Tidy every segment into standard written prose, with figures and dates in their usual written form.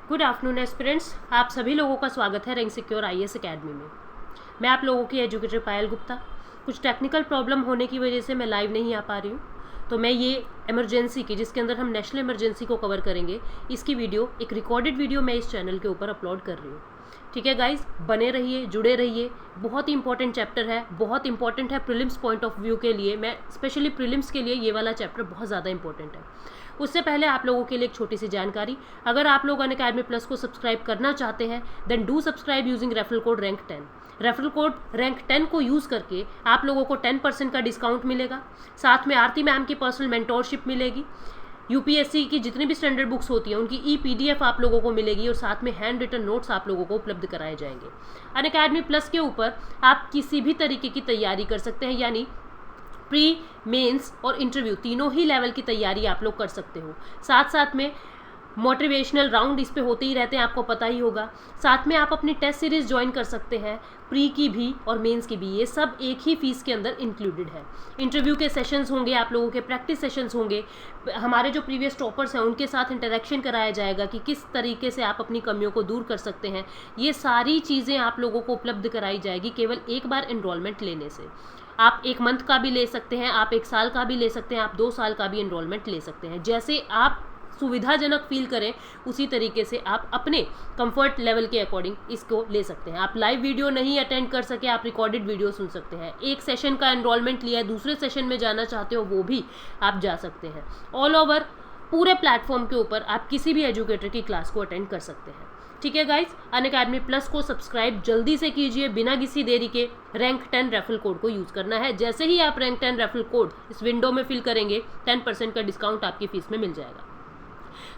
Good afternoon aspirants, आप सभी लोगों का स्वागत है रैंक सिक्योर आईएएस एकेडमी में। मैं आप लोगों की एजुकेटर पायल गुप्ता। कुछ टेक्निकल प्रॉब्लम होने की वजह से मैं लाइव नहीं आ पा रही हूँ, तो मैं ये इमरजेंसी की, जिसके अंदर हम नेशनल इमरजेंसी को कवर करेंगे, इसकी वीडियो, एक रिकॉर्डेड वीडियो मैं इस चैनल के ऊपर अपलोड कर रही हूँ। ठीक है गाइज, बने रहिए, जुड़े रहिए। बहुत ही इंपॉर्टेंट चैप्टर है, बहुत इंपॉर्टेंट है प्रीलिम्स पॉइंट ऑफ व्यू के लिए। मैं स्पेशली प्रीलिम्स के लिए ये वाला चैप्टर बहुत ज़्यादा इंपॉर्टेंट है। उससे पहले आप लोगों के लिए एक छोटी सी जानकारी, अगर आप लोग अनअकैडमी प्लस को सब्सक्राइब करना चाहते हैं then do subscribe using referral code rank 10। Referral code rank 10 को यूज़ करके आप लोगों को 10% का डिस्काउंट मिलेगा। साथ में आरती मैम की पर्सनल मेंटोरशिप मिलेगी। यूपीएससी की जितनी भी स्टैंडर्ड बुक्स होती हैं उनकी ई-पीडीएफ आप लोगों को मिलेगी और साथ में हैंड रिटन नोट्स आप लोगों को उपलब्ध कराए जाएंगे। अनअकैडमी प्लस के ऊपर आप किसी भी तरीके की तैयारी कर सकते हैं, यानी प्री, मेंस और इंटरव्यू तीनों ही लेवल की तैयारी आप लोग कर सकते हो। साथ साथ में मोटिवेशनल राउंड इस पे होते ही रहते हैं, आपको पता ही होगा। साथ में आप अपनी टेस्ट सीरीज ज्वाइन कर सकते हैं, प्री की भी और मेंस की भी। ये सब एक ही फीस के अंदर इंक्लूडेड है। इंटरव्यू के सेशंस होंगे, आप लोगों के प्रैक्टिस सेशंस होंगे, हमारे जो प्रीवियस टॉपर्स हैं उनके साथ इंटरेक्शन कराया जाएगा कि किस तरीके से आप अपनी कमियों को दूर कर सकते हैं। ये सारी चीज़ें आप लोगों को उपलब्ध कराई जाएगी केवल एक बार एनरोलमेंट लेने से। आप 1 मंथ का भी ले सकते हैं, आप 1 साल का भी ले सकते हैं, आप 2 साल का भी एनरोलमेंट ले सकते हैं। जैसे आप सुविधाजनक फील करें उसी तरीके से आप अपने कंफर्ट लेवल के अकॉर्डिंग इसको ले सकते हैं। आप लाइव वीडियो नहीं अटेंड कर सके, आप रिकॉर्डेड वीडियो सुन सकते हैं। एक सेशन का एनरोलमेंट लिया है, दूसरे सेशन में जाना चाहते हो वो भी आप जा सकते हैं। ऑल ओवर पूरे प्लेटफॉर्म के ऊपर आप किसी भी एजुकेटर की क्लास को अटेंड कर सकते हैं। ठीक है गाइज, अनअकैडमी प्लस को सब्सक्राइब जल्दी से कीजिए बिना किसी देरी के। रैंक 10 रेफरल कोड को यूज़ करना है। जैसे ही आप रैंक 10 रेफरल कोड इस विंडो में फिल करेंगे 10% का डिस्काउंट आपकी फीस में मिल जाएगा।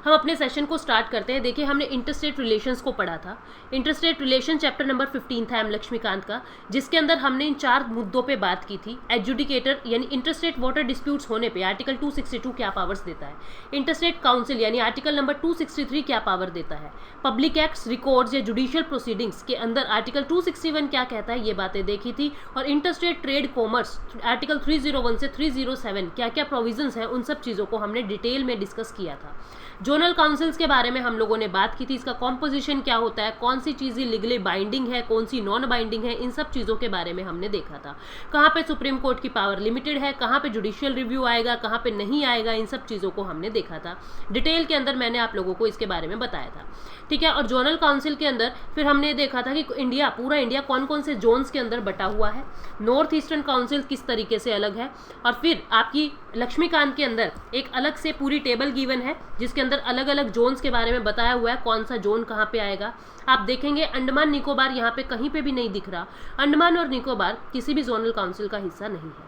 हम अपने सेशन को स्टार्ट करते हैं। देखिए, हमने इंटरस्टेट रिलेशंस को पढ़ा था। इंटरस्टेट रिलेशन चैप्टर नंबर 15 था एम लक्ष्मीकांत का, जिसके अंदर हमने इन 4 मुद्दों पे बात की थी। एडजुडिकेटर यानी इंटरस्टेट वाटर डिस्प्यूट्स होने पे आर्टिकल 262 क्या पावर्स देता है। इंटरस्टेट काउंसिल यानी आर्टिकल नंबर 263 क्या पावर देता है। पब्लिक एक्ट्स, रिकॉर्ड्स या जुडिशियल प्रोसीडिंग्स के अंदर आर्टिकल 261 क्या कहता है, ये बातें देखी थी। और इंटरस्टेट ट्रेड कॉमर्स आर्टिकल 301 से 307 क्या क्या प्रोविजंस हैं, उन सब चीज़ों को हमने डिटेल में डिस्कस किया था। जोनल काउंसिल्स के बारे में हम लोगों ने बात की थी, इसका कॉम्पोजिशन क्या होता है, कौन सी चीज़ें लीगली बाइंडिंग है, कौन सी नॉन बाइंडिंग है, इन सब चीज़ों के बारे में हमने देखा था। कहाँ पे सुप्रीम कोर्ट की पावर लिमिटेड है, कहाँ पे जुडिशियल रिव्यू आएगा, कहाँ पे नहीं आएगा, इन सब चीज़ों को हमने देखा था। डिटेल के अंदर मैंने आप लोगों को इसके बारे में बताया था। ठीक है, और जोनल काउंसिल के अंदर फिर हमने देखा था कि इंडिया, पूरा इंडिया कौन कौन से जोन्स के अंदर बटा हुआ है, नॉर्थ ईस्टर्न काउंसिल किस तरीके से अलग है, और फिर आपकी लक्ष्मीकांत के अंदर एक अलग से पूरी टेबल गिवन है जिसके अंदर अलग अलग जोन्स के बारे में बताया हुआ है, कौन सा जोन कहाँ पे आएगा। आप देखेंगे अंडमान निकोबार यहाँ पे कहीं पे भी नहीं दिख रहा। अंडमान और निकोबार किसी भी जोनल काउंसिल का हिस्सा नहीं है।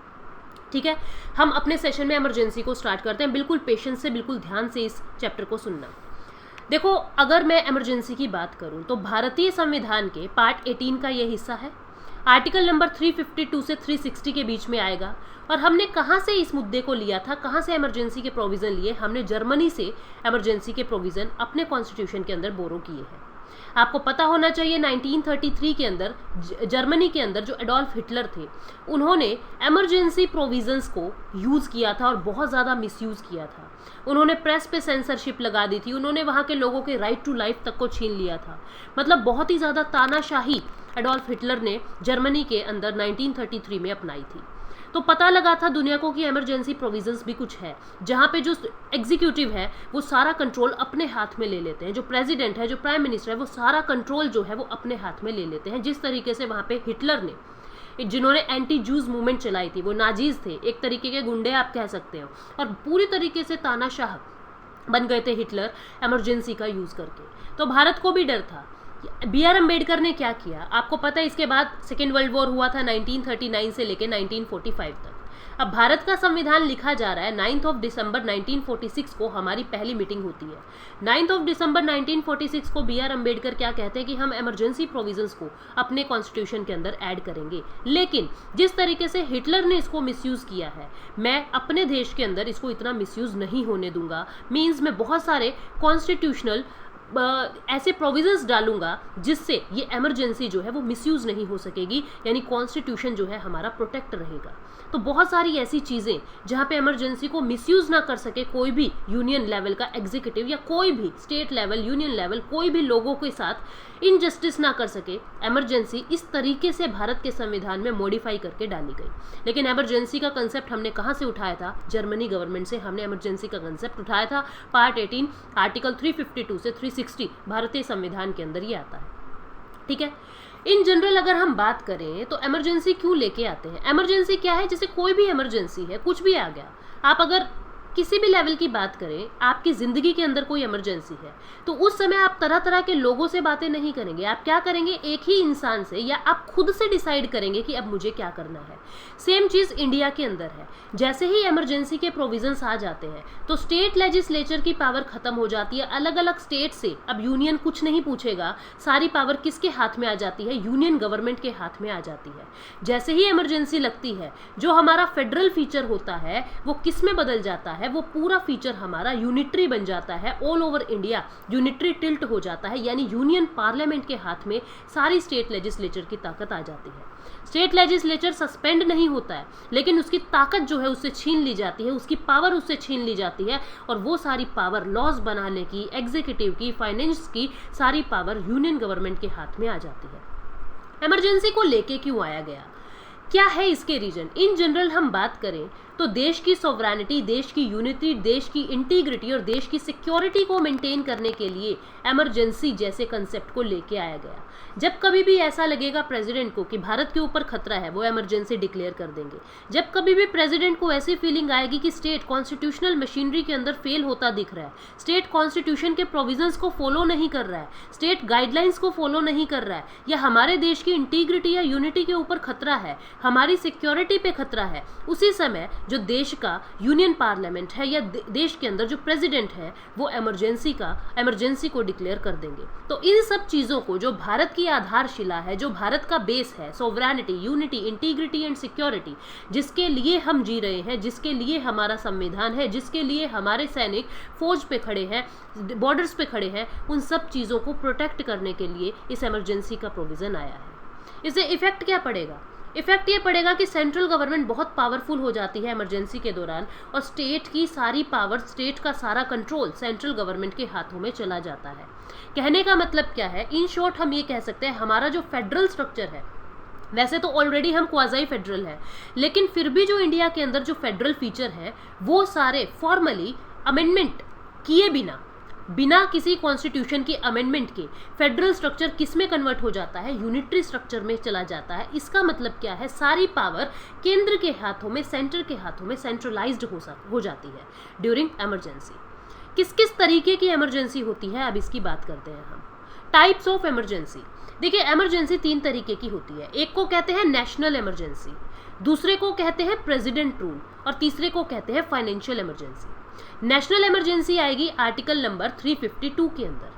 ठीक है, हम अपने सेशन में इमरजेंसी को स्टार्ट करते हैं। बिल्कुल पेशेंस से, बिल्कुल ध्यान से इस चैप्टर को सुनना। देखो, अगर मैं इमरजेंसी की बात करूं तो भारतीय संविधान के पार्ट 18 का ये हिस्सा है। आर्टिकल नंबर 352 से 360 के बीच में आएगा। और हमने कहाँ से इस मुद्दे को लिया था, कहाँ से इमरजेंसी के प्रोविज़न लिए? हमने जर्मनी से इमरजेंसी के प्रोविज़न अपने कॉन्स्टिट्यूशन के अंदर बोरो किए हैं। आपको पता होना चाहिए 1933 के अंदर जर्मनी के अंदर जो एडोल्फ हिटलर थे, उन्होंने इमरजेंसी प्रोविजंस को यूज़ किया था और बहुत ज़्यादा मिसयूज़ किया था। उन्होंने प्रेस पे सेंसरशिप लगा दी थी, उन्होंने वहाँ के लोगों के राइट टू लाइफ तक को छीन लिया था। मतलब बहुत ही ज़्यादा तानाशाही एडोल्फ हिटलर ने जर्मनी के अंदर 1933 में अपनाई थी। तो पता लगा था दुनिया को कि इमरजेंसी प्रोविजंस भी कुछ है, जहाँ पे जो एग्जीक्यूटिव है वो सारा कंट्रोल अपने हाथ में ले लेते हैं, जो प्रेसिडेंट है, जो प्राइम मिनिस्टर है, वो सारा कंट्रोल जो है वो अपने हाथ में ले लेते हैं। जिस तरीके से वहाँ पे हिटलर ने, जिन्होंने एंटी जूज मूवमेंट चलाई थी, वो नाजीज थे, एक तरीके के गुंडे आप कह सकते हो, और पूरी तरीके से तानाशाह बन गए थे हिटलर इमरजेंसी का यूज़ करके। तो भारत को भी डर था। बी.आर. अम्बेडकर ने क्या किया, आपको पता है, इसके बाद सेकेंड वर्ल्ड वॉर हुआ था 1939 से लेकर 1945 तक। अब भारत का संविधान लिखा जा रहा है। 9 दिसंबर 1946 को हमारी पहली मीटिंग होती है। 9 दिसंबर 1946 को बी.आर. अम्बेडकर क्या कहते हैं कि हम इमरजेंसी प्रोविजंस को अपने कॉन्स्टिट्यूशन के अंदर ऐड करेंगे। लेकिन जिस तरीके से हिटलर ने इसको मिसयूज़ किया है, मैं अपने देश के अंदर इसको इतना मिसयूज़ नहीं होने दूंगा। मीन्स मैं बहुत सारे कॉन्स्टिट्यूशनल ऐसे प्रोविजंस डालूंगा जिससे ये इमरजेंसी जो है वो मिसयूज़ नहीं हो सकेगी, यानी कॉन्स्टिट्यूशन जो है हमारा प्रोटेक्ट रहेगा। तो बहुत सारी ऐसी चीज़ें जहाँ पे इमरजेंसी को मिसयूज़ ना कर सके कोई भी यूनियन लेवल का एग्जीक्यूटिव या कोई भी स्टेट लेवल, यूनियन लेवल, कोई भी लोगों के साथ इनजस्टिस ना कर सके, इमरजेंसी इस तरीके से भारत के संविधान में मॉडिफाई करके डाली गई। लेकिन इमरजेंसी का कंसेप्ट हमने कहाँ से उठाया था? जर्मनी गवर्नमेंट से हमने इमरजेंसी का कंसेप्ट उठाया था। पार्ट 18 आर्टिकल 352 से 360 भारतीय संविधान के अंदर ये आता है। ठीक है, इन जनरल अगर हम बात करें तो इमरजेंसी क्यों लेके आते हैं? इमरजेंसी क्या है? जैसे कोई भी इमरजेंसी है, कुछ भी आ गया, आप अगर किसी भी लेवल की बात करें, आपकी ज़िंदगी के अंदर कोई इमरजेंसी है तो उस समय आप तरह तरह के लोगों से बातें नहीं करेंगे। आप क्या करेंगे? एक ही इंसान से या आप खुद से डिसाइड करेंगे कि अब मुझे क्या करना है। सेम चीज़ इंडिया के अंदर है। जैसे ही इमरजेंसी के प्रोविजंस आ जाते हैं तो स्टेट लेजिस्लेचर की पावर खत्म हो जाती है। अलग अलग स्टेट से अब यूनियन कुछ नहीं पूछेगा, सारी पावर किसके हाथ में आ जाती है? यूनियन गवर्नमेंट के हाथ में आ जाती है। जैसे ही इमरजेंसी लगती है, जो हमारा फेडरल फीचर होता है वो किस में बदल जाता है? वो पूरा फीचर हमारा यूनिटरी बन जाता है। All over India unitary tilt हो जाता है, यानी यूनियन पार्लियामेंट के हाथ में सारी स्टेट लेजिस्लेचर की ताकत आ जाती है। स्टेट लेजिस्लेचर सस्पेंड नहीं होता है, लेकिन उसकी ताकत जो है उससे छीन ली जाती है, उसकी पावर उससे छीन ली जाती है, और वो सारी पावर लॉज बनाने की, एग्जीक्यूटिव की, फाइनेंस की सारी पावर यूनियन गवर्नमेंट के हाथ में आ जाती है। इमरजेंसी को लेके क्यों आया गया? क्या है इसके रीजन? इन जनरल हम बात करें तो देश की सॉवरेनिटी, देश की यूनिटी, देश की इंटीग्रिटी और देश की सिक्योरिटी को मेंटेन करने के लिए इमरजेंसी जैसे कंसेप्ट को लेके आया गया। जब कभी भी ऐसा लगेगा प्रेसिडेंट को कि भारत के ऊपर खतरा है, वो इमरजेंसी डिक्लेयर कर देंगे। जब कभी भी प्रेसिडेंट को ऐसी फीलिंग आएगी कि स्टेट कॉन्स्टिट्यूशनल मशीनरी के अंदर फेल होता दिख रहा है, स्टेट कॉन्स्टिट्यूशन के प्रोविजंस को फॉलो नहीं कर रहा है, स्टेट गाइडलाइंस को फॉलो नहीं कर रहा है, या हमारे देश की इंटीग्रिटी या यूनिटी के ऊपर खतरा है, हमारी सिक्योरिटी पे खतरा है, उसी समय जो देश का यूनियन पार्लियामेंट है या देश के अंदर जो प्रेसिडेंट है वो इमरजेंसी को डिक्लेयर कर देंगे। तो इन सब चीज़ों को, जो भारत की आधारशिला है, जो भारत का बेस है, sovereignty, unity, integrity and security, जिसके लिए हम जी रहे हैं, जिसके लिए हमारा संविधान है, जिसके लिए हमारे सैनिक फौज पे खड़े हैं, बॉर्डर्स पे खड़े हैं, उन सब चीज़ों को प्रोटेक्ट करने के लिए इस इमरजेंसी का प्रोविज़न आया है। इससे इफेक्ट क्या पड़ेगा? इफेक्ट ये पड़ेगा कि सेंट्रल गवर्नमेंट बहुत पावरफुल हो जाती है इमरजेंसी के दौरान, और स्टेट की सारी पावर, स्टेट का सारा कंट्रोल सेंट्रल गवर्नमेंट के हाथों में चला जाता है। कहने का मतलब क्या है? इन शॉर्ट हम ये कह सकते हैं, हमारा जो फेडरल स्ट्रक्चर है, वैसे तो ऑलरेडी हम क्वाज़ाई फेडरल है, लेकिन फिर भी जो इंडिया के अंदर जो फेडरल फीचर है वो सारे फॉर्मली अमेंडमेंट किए बिना किसी कॉन्स्टिट्यूशन की अमेंडमेंट के फेडरल स्ट्रक्चर किस में कन्वर्ट हो जाता है? यूनिटरी स्ट्रक्चर में चला जाता है। इसका मतलब क्या है? सारी पावर केंद्र के हाथों में, सेंटर के हाथों में सेंट्रलाइज्ड हो जाती है ड्यूरिंग इमरजेंसी। किस किस तरीके की इमरजेंसी होती है, अब इसकी बात करते हैं हम। Types of emergency. देखिए, इमरजेंसी 3 तरीके की होती है। एक को कहते हैं नेशनल इमरजेंसी, दूसरे को कहते हैं प्रेसिडेंट रूल, और तीसरे को कहते हैं फाइनेंशियल इमरजेंसी। नेशनल इमरजेंसी आएगी आर्टिकल नंबर 352 के अंदर,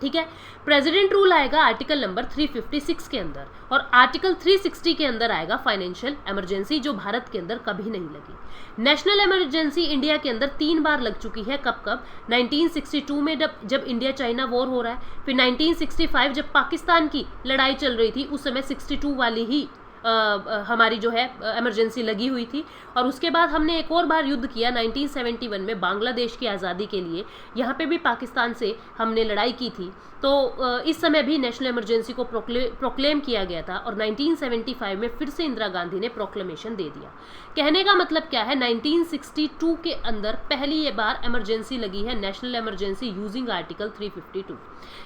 ठीक है। प्रेसिडेंट रूल आएगा आर्टिकल नंबर 356 के अंदर, और आर्टिकल 360 के अंदर आएगा फाइनेंशियल इमरजेंसी, जो भारत के अंदर कभी नहीं लगी। नेशनल इमरजेंसी इंडिया के अंदर 3 बार लग चुकी है। कब कब? 1962 में जब इंडिया चाइना वॉर हो रहा है, फिर 1965 जब पाकिस्तान की लड़ाई चल रही थी, उस समय 62 वाली ही हमारी जो है इमरजेंसी लगी हुई थी। और उसके बाद हमने एक और बार युद्ध किया 1971 में बांग्लादेश की आज़ादी के लिए, यहाँ पे भी पाकिस्तान से हमने लड़ाई की थी। तो इस समय भी नेशनल इमरजेंसी को प्रोक्लेम किया गया था, और 1975 में फिर से इंदिरा गांधी ने प्रोक्लेमेशन दे दिया। कहने का मतलब क्या है? 1962 के अंदर पहली ये बार इमरजेंसी लगी है, नेशनल इमरजेंसी यूजिंग आर्टिकल 352।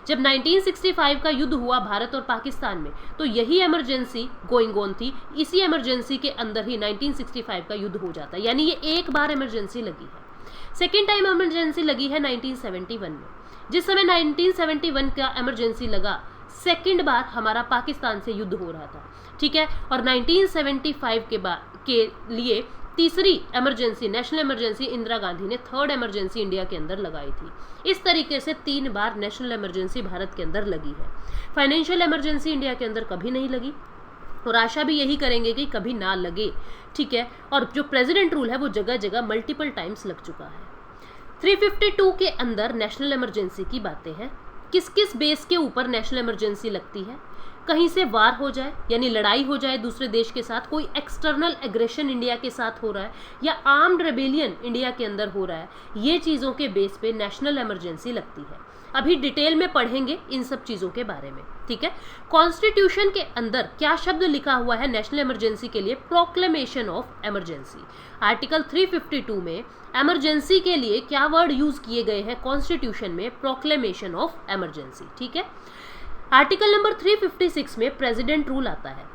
जब 1965 का युद्ध हुआ भारत और पाकिस्तान में, तो यही इमरजेंसी गोइंग ऑन थी। इसी इमरजेंसी के अंदर ही 1965 का युद्ध हो जाता है, यानी ये एक बार इमरजेंसी लगी है। सेकेंड टाइम इमरजेंसी लगी है 1971 में। जिस समय 1971 का इमरजेंसी लगा, सेकेंड बार हमारा पाकिस्तान से युद्ध हो रहा था, ठीक है। और 1975 के लिए तीसरी emergency, national emergency, Indira Gandhi ने थर्ड इमरजेंसी इंडिया के अंदर लगाई थी। इस तरीके से 3 बार नेशनल इमरजेंसी भारत के अंदर लगी है। फाइनेंशियल इमरजेंसी इंडिया के अंदर कभी नहीं लगी, और आशा भी यही करेंगे कि कभी ना लगे, ठीक है। और जो प्रेसिडेंट रूल है वो जगह जगह मल्टीपल टाइम्स लग चुका है। 352 के अंदर नेशनल इमरजेंसी की बातें हैं। किस किस बेस के ऊपर नेशनल इमरजेंसी लगती है? कहीं से वार हो जाए यानी लड़ाई हो जाए दूसरे देश के साथ, कोई एक्सटर्नल एग्रेशन इंडिया के साथ हो रहा है, या आर्म्ड रेबेलियन इंडिया के अंदर हो रहा है, ये चीज़ों के बेस पे नेशनल इमरजेंसी लगती है। अभी डिटेल में पढ़ेंगे इन सब चीज़ों के बारे में, ठीक है। कॉन्स्टिट्यूशन के अंदर क्या शब्द लिखा हुआ है नेशनल इमरजेंसी के लिए? Proclamation of emergency. आर्टिकल 352 में इमरजेंसी के लिए क्या वर्ड यूज किए गए हैं कॉन्स्टिट्यूशन में? प्रोक्लेमेशन ऑफ इमरजेंसी, ठीक है। आर्टिकल नंबर 356 में प्रेसिडेंट रूल आता है।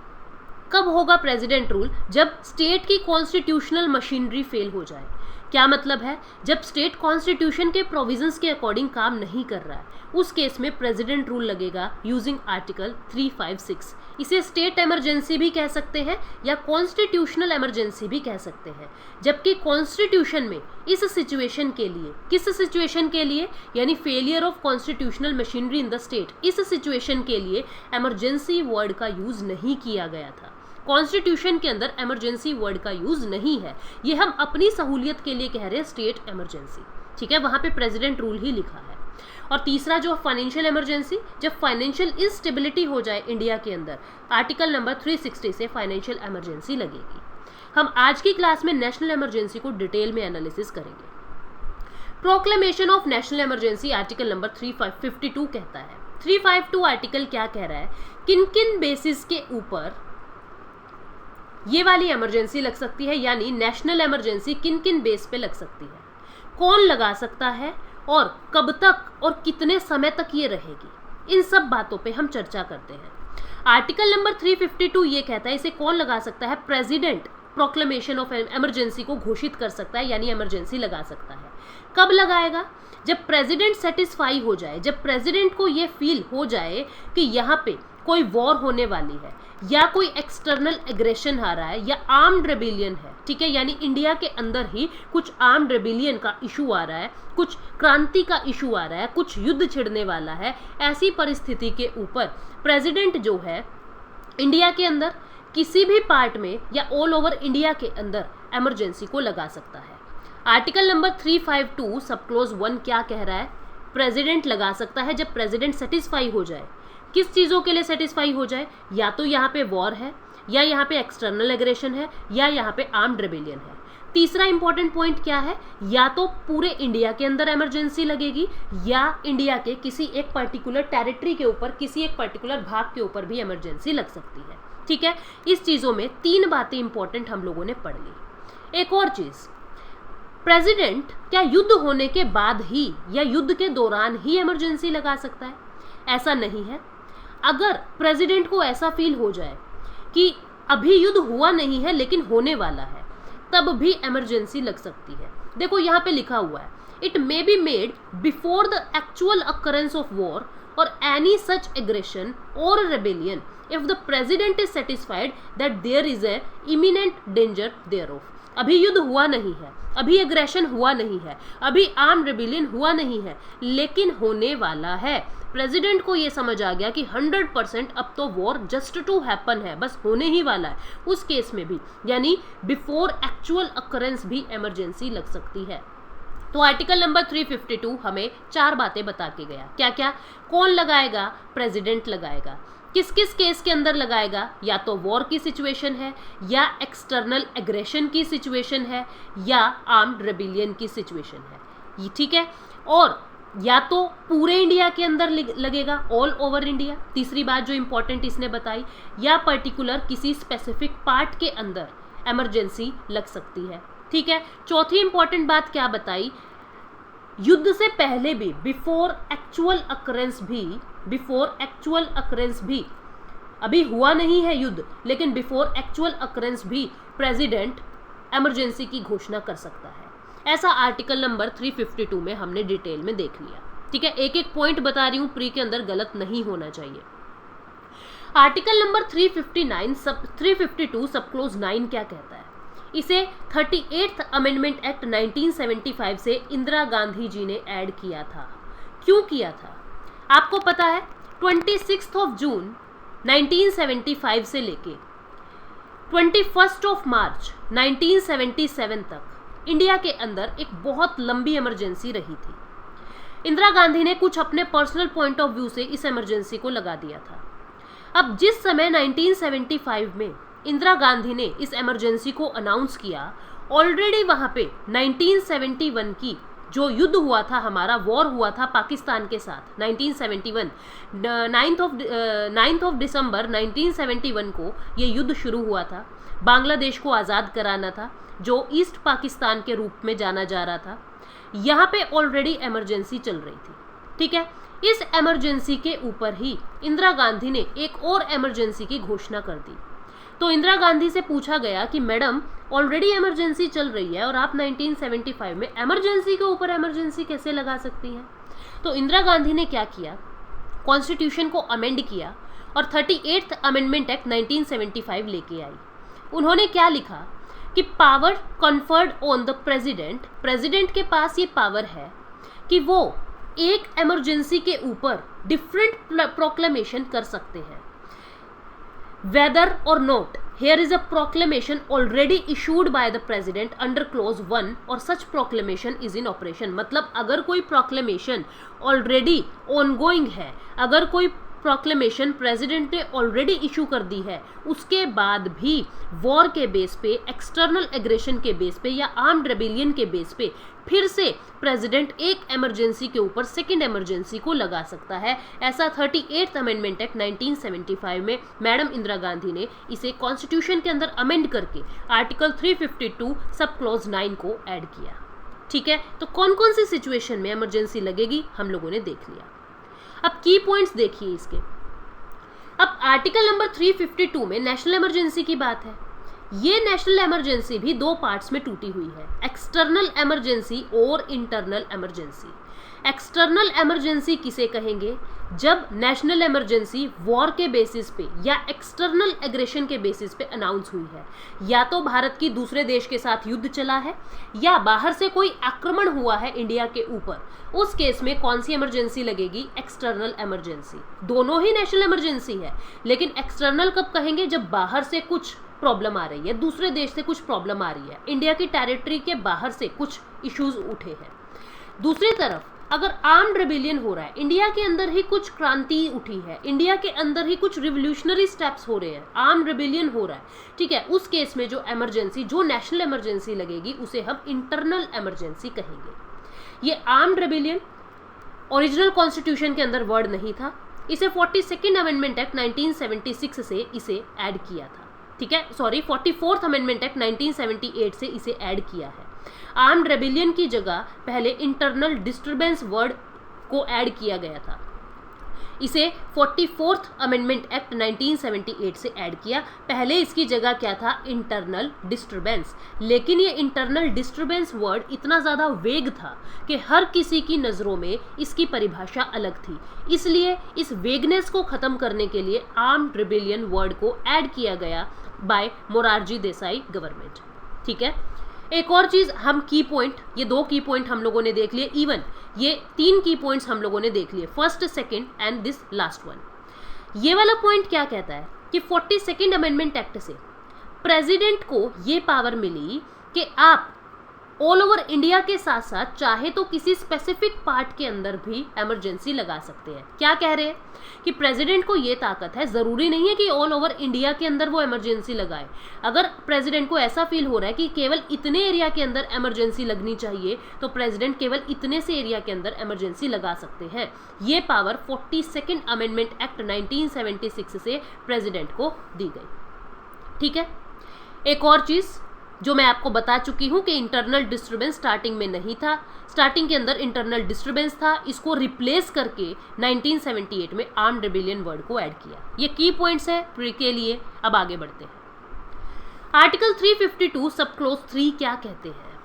कब होगा प्रेसिडेंट रूल? जब स्टेट की कॉन्स्टिट्यूशनल मशीनरी फेल हो जाए। क्या मतलब है? जब स्टेट कॉन्स्टिट्यूशन के प्रोविजंस के अकॉर्डिंग काम नहीं कर रहा है, उस केस में प्रेसिडेंट रूल लगेगा यूजिंग आर्टिकल 356। इसे स्टेट इमरजेंसी भी कह सकते हैं या कॉन्स्टिट्यूशनल इमरजेंसी भी कह सकते हैं। जबकि कॉन्स्टिट्यूशन में इस सिचुएशन के लिए, किस सिचुएशन के लिए? यानी failure of constitutional machinery in the state, इस सिचुएशन के लिए इमरजेंसी वर्ड का यूज नहीं किया गया था। कॉन्स्टिट्यूशन के अंदर इमरजेंसी वर्ड का यूज नहीं है, ये हम अपनी सहूलियत के लिए कह रहे हैं स्टेट इमरजेंसी, ठीक है। वहां पे प्रेसिडेंट रूल ही लिखा है। और तीसरा जो फाइनेंशियल इमरजेंसी, जब फाइनेंशियल इंस्टेबिलिटी हो जाए इंडिया के अंदर, आर्टिकल नंबर 360 से फाइनेंशियल इमरजेंसी लगेगी। हम आज की क्लास में नेशनल इमरजेंसी को डिटेल में एनालिसिस करेंगे। Proclamation of national emergency article number 352 कहता है। 352 आर्टिकल क्या कह रहा है? किन किन बेसिस के ऊपर ये वाली इमरजेंसी लग सकती है, यानी नेशनल इमरजेंसी किन किन बेस पे लग सकती है, कौन लगा सकता है और कब तक और कितने समय तक ये रहेगी, इन सब बातों पे हम चर्चा करते हैं। आर्टिकल नंबर 352 ये कहता है इसे कौन लगा सकता है? प्रेसिडेंट प्रोक्लेमेशन ऑफ इमरजेंसी को घोषित कर सकता है, यानी इमरजेंसी लगा सकता है। कब लगाएगा? जब प्रेसिडेंट सेटिस्फाई हो जाए, जब प्रेसिडेंट को ये फील हो जाए कि यहाँ पे कोई वॉर होने वाली है, या कोई एक्सटर्नल एग्रेशन आ रहा है, या आर्म्ड रेबिलियन है, ठीक है, यानी इंडिया के अंदर ही कुछ आर्म्ड रेबिलियन का इशू आ रहा है, कुछ क्रांति का इशू आ रहा है, कुछ युद्ध छिड़ने वाला है, ऐसी परिस्थिति के ऊपर प्रेसिडेंट जो है इंडिया के अंदर किसी भी पार्ट में या ऑल ओवर इंडिया के अंदर इमरजेंसी को लगा सकता है। आर्टिकल नंबर 352 सब क्लोज 1 क्या कह रहा है? प्रेसिडेंट लगा सकता है जब प्रेसिडेंट सेटिस्फाई हो जाए। किस चीज़ों के लिए सेटिस्फाई हो जाए? या तो यहाँ पे वॉर है, या यहाँ पे एक्सटर्नल एग्रेशन है, या यहाँ पे आर्म्ड रेबेलियन है। तीसरा इंपॉर्टेंट पॉइंट क्या है? या तो पूरे इंडिया के अंदर इमरजेंसी लगेगी, या इंडिया के किसी एक पर्टिकुलर टेरिटरी के ऊपर, किसी एक पर्टिकुलर भाग के ऊपर भी इमरजेंसी लग सकती है, ठीक है। इस चीज़ों में 3 बातें इंपॉर्टेंट हम लोगों ने पढ़ ली। एक और चीज़, प्रेसिडेंट क्या युद्ध होने के बाद ही या युद्ध के दौरान ही इमरजेंसी लगा सकता है? ऐसा नहीं है। अगर प्रेसिडेंट को ऐसा फील हो जाए कि अभी युद्ध हुआ नहीं है लेकिन होने वाला है, तब भी इमरजेंसी लग सकती है। देखो यहाँ पे लिखा हुआ है, it may be made before the actual occurrence of war or any such aggression or rebellion if the president is satisfied that there is a imminent danger thereof. अभी युद्ध हुआ नहीं है, अभी एग्रेशन हुआ नहीं है, अभी आर्म रेबेलियन हुआ नहीं है, लेकिन होने वाला है। प्रेसिडेंट को ये समझ आ गया कि 100% अब तो वॉर जस्ट टू हैपन है, बस होने ही वाला है। उस केस में भी यानी बिफोर एक्चुअल अकरेंस भी इमरजेंसी लग सकती है। तो आर्टिकल नंबर 352 हमें 4 बातें बता के गया। क्या क्या? कौन लगाएगा? प्रेसिडेंट लगाएगा। किस किस केस के अंदर लगाएगा? या तो वॉर की सिचुएशन है, या एक्सटर्नल एग्रेशन की सिचुएशन है, या आर्म्ड रेबेलियन की सिचुएशन है, ये ठीक है। और या तो पूरे इंडिया के अंदर लगेगा, ऑल ओवर इंडिया, तीसरी बात जो इंपॉर्टेंट इसने बताई, या पर्टिकुलर किसी स्पेसिफिक पार्ट के अंदर इमरजेंसी लग सकती है, ठीक है। चौथी इंपॉर्टेंट बात क्या बताई? युद्ध से पहले भी, बिफोर एक्चुअल अकरेंस भी, अभी हुआ नहीं है युद्ध, लेकिन बिफोर एक्चुअल अकरेंस भी प्रेसिडेंट इमरजेंसी की घोषणा कर सकता है। ऐसा आर्टिकल नंबर 352 में हमने डिटेल में देख लिया, ठीक है। एक एक पॉइंट बता रही हूं, प्री के अंदर गलत नहीं होना चाहिए। आर्टिकल नंबर 352 सब क्लोज 9 क्या कहता है? इसे 38th अमेंडमेंट एक्ट 1975 से इंदिरा गांधी जी ने ऐड किया था। क्यों किया था? आपको पता है 26 जून 1975 से लेके 21 मार्च 1977 तक इंडिया के अंदर एक बहुत लंबी इमरजेंसी रही थी। इंदिरा गांधी ने कुछ अपने पर्सनल पॉइंट ऑफ व्यू से इस इमरजेंसी को लगा दिया था। अब जिस समय 1975 में इंदिरा गांधी ने इस इमरजेंसी को अनाउंस किया, ऑलरेडी वहां पे 1971 की जो युद्ध हुआ था, हमारा वॉर हुआ था पाकिस्तान के साथ 1971, 9 दिसंबर 1971 को ये युद्ध शुरू हुआ था। बांग्लादेश को आज़ाद कराना था, जो ईस्ट पाकिस्तान के रूप में जाना जा रहा था। यहाँ पे ऑलरेडी इमरजेंसी चल रही थी, ठीक है। इस इमरजेंसी के ऊपर ही इंदिरा गांधी ने एक और इमरजेंसी की घोषणा कर दी। तो इंदिरा गांधी से पूछा गया कि मैडम, ऑलरेडी इमरजेंसी चल रही है और आप 1975 में इमरजेंसी के ऊपर इमरजेंसी कैसे लगा सकती हैं? तो इंदिरा गांधी ने क्या किया, कॉन्स्टिट्यूशन को अमेंड किया और 38th अमेंडमेंट एक्ट 1975 लेके आई। उन्होंने क्या लिखा कि power conferred on the president, president के पास ये पावर है कि वो एक इमरजेंसी के ऊपर डिफरेंट प्रोक्लेमेशन कर सकते हैं। Whether or not here is a proclamation already issued by the president under clause 1 और such proclamation is in operation, मतलब अगर कोई proclamation already ongoing है, अगर कोई प्रोक्लेमेशन प्रेसिडेंट ने ऑलरेडी इशू कर दी है, उसके बाद भी वॉर के बेस पे, एक्सटर्नल एग्रेशन के बेस पे या आर्म्ड रेबिलियन के बेस पे फिर से प्रेसिडेंट एक इमरजेंसी के ऊपर सेकेंड इमरजेंसी को लगा सकता है। ऐसा 38th अमेंडमेंट एक्ट 1975 में मैडम इंदिरा गांधी ने इसे कॉन्स्टिट्यूशन के अंदर अमेंड करके आर्टिकल 352 सब क्लॉज 9 को ऐड किया, ठीक है। तो कौन कौन सी सिचुएशन में इमरजेंसी लगेगी हम लोगों ने देख लिया। अब की पॉइंट्स देखिए इसके। अब आर्टिकल नंबर 352 में नेशनल इमरजेंसी की बात है। ये नेशनल इमरजेंसी भी दो पार्ट्स में टूटी हुई है, एक्सटर्नल इमरजेंसी और इंटरनल इमरजेंसी। एक्सटर्नल इमरजेंसी किसे कहेंगे? जब नेशनल इमरजेंसी वॉर के बेसिस पे या एक्सटर्नल एग्रेशन के बेसिस पे अनाउंस हुई है, या तो भारत की दूसरे देश के साथ युद्ध चला है या बाहर से कोई आक्रमण हुआ है इंडिया के ऊपर, उस केस में कौन सी इमरजेंसी लगेगी? External emergency. दोनों ही नेशनल इमरजेंसी है, लेकिन एक्सटर्नल कब कहेंगे? जब बाहर से कुछ प्रॉब्लम आ रही है, दूसरे देश से कुछ प्रॉब्लम आ रही है, इंडिया की टेरिटरी के बाहर से कुछ इश्यूज उठे हैं। दूसरी तरफ अगर आर्म्ड रेबिलियन हो रहा है, इंडिया के अंदर ही कुछ क्रांति उठी है, इंडिया के अंदर ही कुछ रिवोल्यूशनरी स्टेप्स हो रहे हैं, आर्म्ड रेबिलियन हो रहा है, ठीक है, उस केस में जो इमरजेंसी, जो नेशनल इमरजेंसी लगेगी, उसे हम इंटरनल इमरजेंसी कहेंगे। ये आर्म्ड रेबिलियन ओरिजिनल कॉन्स्टिट्यूशन के अंदर वर्ड नहीं था, इसे 42nd अमेंडमेंट एक्ट 1976 से इसे ऐड किया था, ठीक है, सॉरी 44th अमेंडमेंट एक्ट 1978 से इसे ऐड किया है। आर्म्ड रेबिलियन की जगह पहले इंटरनल डिस्टर्बेंस वर्ड को ऐड किया गया था, इसे 44th अमेंडमेंट एक्ट 1978 से ऐड किया। पहले इसकी जगह क्या था? Internal disturbance. लेकिन ये इंटरनल डिस्टर्बेंस वर्ड इतना ज़्यादा वेग था कि हर किसी की नज़रों में इसकी परिभाषा अलग थी, इसलिए इस वेगनेस को ख़त्म करने के लिए आर्म्ड रेबिलियन वर्ड को ऐड किया गया बाय मोरारजी देसाई गवर्नमेंट, ठीक है। एक और चीज़, हम की पॉइंट, ये दो की पॉइंट हम लोगों ने देख लिए, इवन ये 3 की पॉइंट्स हम लोगों ने देख लिए, first, second and this last one. ये वाला पॉइंट क्या कहता है कि 42nd अमेंडमेंट एक्ट से प्रेसिडेंट को ये पावर मिली कि आप ऑल ओवर इंडिया के साथ साथ चाहे तो किसी स्पेसिफिक पार्ट के अंदर भी इमरजेंसी लगा सकते हैं। क्या कह रहे हैं कि प्रेसिडेंट को ये ताकत है, ज़रूरी नहीं है कि ऑल ओवर इंडिया के अंदर वो इमरजेंसी लगाए। अगर प्रेसिडेंट को ऐसा फील हो रहा है कि केवल इतने एरिया के अंदर इमरजेंसी लगनी चाहिए, तो प्रेसिडेंट केवल इतने से एरिया के अंदर इमरजेंसी लगा सकते हैं। ये पावर 42nd अमेंडमेंट एक्ट 1976 से प्रेसिडेंट को दी गई, ठीक है। एक और चीज़ जो मैं आपको बता चुकी हूँ कि इंटरनल डिस्टर्बेंस स्टार्टिंग में नहीं था, स्टार्टिंग के अंदर इंटरनल डिस्टर्बेंस था, इसको रिप्लेस करके 1978 में आर्म्ड रेबिलियन वर्ड को ऐड किया। ये की पॉइंट्स है प्री के लिए। अब आगे बढ़ते हैं। आर्टिकल 352 सब क्लोज 3 क्या कहते हैं?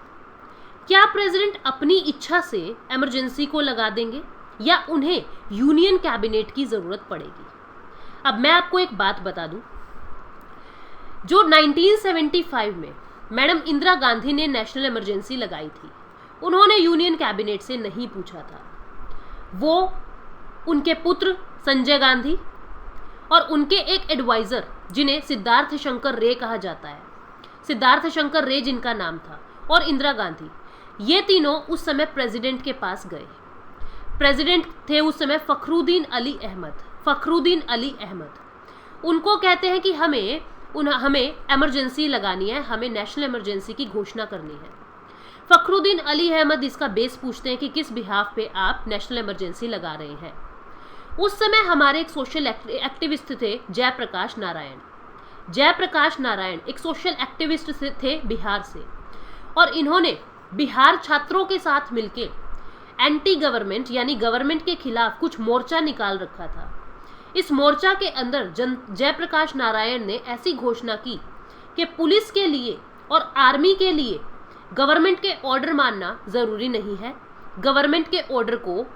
क्या प्रेसिडेंट अपनी इच्छा से इमरजेंसी को लगा देंगे या उन्हें यूनियन कैबिनेट की ज़रूरत पड़ेगी? अब मैं आपको एक बात बता दूं, जो 1975 में मैडम इंदिरा गांधी ने नेशनल इमरजेंसी लगाई थी, उन्होंने यूनियन कैबिनेट से नहीं पूछा था। वो उनके पुत्र संजय गांधी और उनके एक एडवाइज़र जिन्हें सिद्धार्थ शंकर रे कहा जाता है, सिद्धार्थ शंकर रे जिनका नाम था, और इंदिरा गांधी, ये तीनों उस समय प्रेसिडेंट के पास गए। प्रेसिडेंट थे उस समय फखरुद्दीन अली अहमद। उनको कहते हैं कि हमें इमरजेंसी लगानी है, हमें नेशनल इमरजेंसी की घोषणा करनी है। फखरुद्दीन अली अहमद इसका बेस पूछते हैं कि किस बिहाफ पे आप नेशनल इमरजेंसी लगा रहे हैं। उस समय हमारे एक सोशल एक्टिविस्ट थे जयप्रकाश नारायण एक सोशल एक्टिविस्ट थे बिहार से, और इन्होंने बिहार छात्रों के साथ मिलके एंटी गवर्नमेंट यानी गवर्नमेंट के खिलाफ कुछ मोर्चा निकाल रखा था। इस मोर्चा के अंदर जयप्रकाश नारायण ने ऐसी घोषणा की कि पुलिस के लिए और आर्मी के लिए गवर्नमेंट के ऑर्डर मानना जरूरी नहीं है, गवर्नमेंट के ऑर्डर को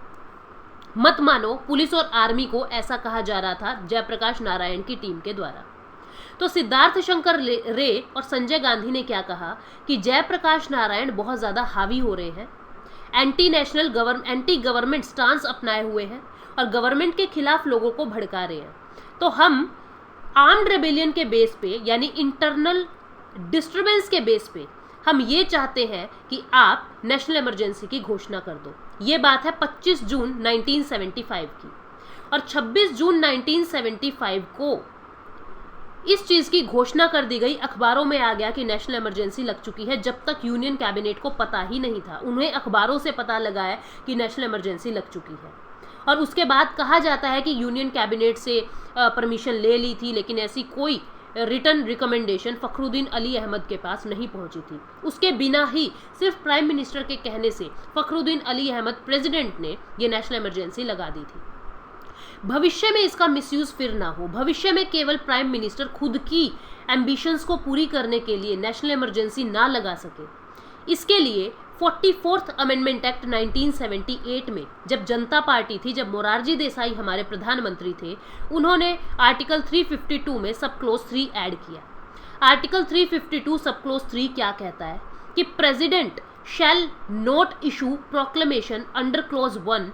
मत मानो पुलिस और आर्मी को, ऐसा कहा जा रहा था जयप्रकाश नारायण की टीम के द्वारा। तो सिद्धार्थ शंकर रे और संजय गांधी ने क्या कहा कि जयप्रकाश नारायण बहुत ज्यादा हावी हो रहे हैं, एंटी गवर्नमेंट स्टांस अपनाए हुए हैं और गवर्नमेंट के खिलाफ लोगों को भड़का रहे हैं। तो हम आर्म्ड रेबेलियन के बेस पे यानी इंटरनल डिस्टर्बेंस के बेस पे हम ये चाहते हैं कि आप नेशनल इमरजेंसी की घोषणा कर दो। ये बात है 25 जून 1975 की, और 26 जून 1975 को इस चीज की घोषणा कर दी गई। अखबारों में आ गया कि नेशनल इमरजेंसी लग चुकी है, जब तक यूनियन कैबिनेट को पता ही नहीं था। उन्हें अखबारों से पता लगा है कि नेशनल इमरजेंसी लग चुकी है, और उसके बाद कहा जाता है कि यूनियन कैबिनेट से परमिशन ले ली थी, लेकिन ऐसी कोई रिटर्न रिकमेंडेशन फखरुद्दीन अली अहमद के पास नहीं पहुंची थी। उसके बिना ही सिर्फ प्राइम मिनिस्टर के कहने से फखरुद्दीन अली अहमद प्रेसिडेंट ने ये नेशनल इमरजेंसी लगा दी थी। भविष्य में इसका मिसयूज फिर ना हो, भविष्य में केवल प्राइम मिनिस्टर खुद की एम्बिशंस को पूरी करने के लिए नेशनल इमरजेंसी ना लगा सके, इसके लिए 44th अमेंडमेंट एक्ट 1978 में जब जनता पार्टी थी, जब मोरारजी देसाई हमारे प्रधानमंत्री थे, उन्होंने आर्टिकल 352 में सब क्लोज 3 ऐड किया। आर्टिकल 352 सब क्लोज 3 क्या कहता है कि president shall not issue proclamation under close 1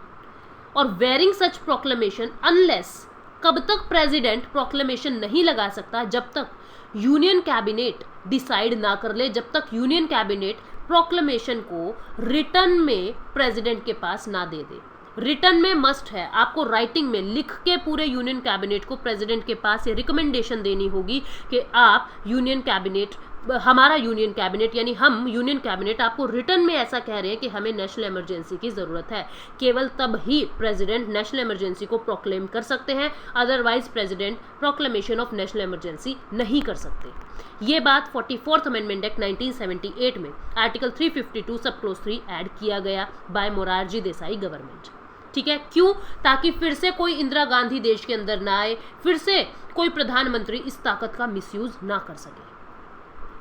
और वेयरिंग सच प्रोक्लेमेशन अनलेस, कब तक प्रेसिडेंट प्रोक्लेमेशन नहीं लगा सकता, जब तक यूनियन कैबिनेट डिसाइड ना कर ले, जब तक यूनियन कैबिनेट प्रोक्लेमेशन को रिटर्न में प्रेसिडेंट के पास ना दे दे। रिटर्न में मस्ट है, आपको राइटिंग में लिख के पूरे यूनियन कैबिनेट को प्रेसिडेंट के पास ये रिकमेंडेशन देनी होगी कि आप यूनियन कैबिनेट, हमारा यूनियन कैबिनेट यानी हम यूनियन कैबिनेट आपको रिटर्न में ऐसा कह रहे हैं कि हमें नेशनल इमरजेंसी की ज़रूरत है। केवल तब ही प्रेसिडेंट नेशनल इमरजेंसी को प्रोक्लेम कर सकते हैं, otherwise president proclamation of national emergency नहीं कर सकते। ये बात 44th अमेंडमेंट एक्ट 1978 में आर्टिकल 352 सब क्लोज 3 ऐड किया गया बाय मोरारजी देसाई गवर्नमेंट। ठीक है, क्यों? ताकि फिर से कोई इंदिरा गांधी देश के अंदर ना आए, फिर से कोई प्रधानमंत्री इस ताकत का मिसयूज ना कर सके।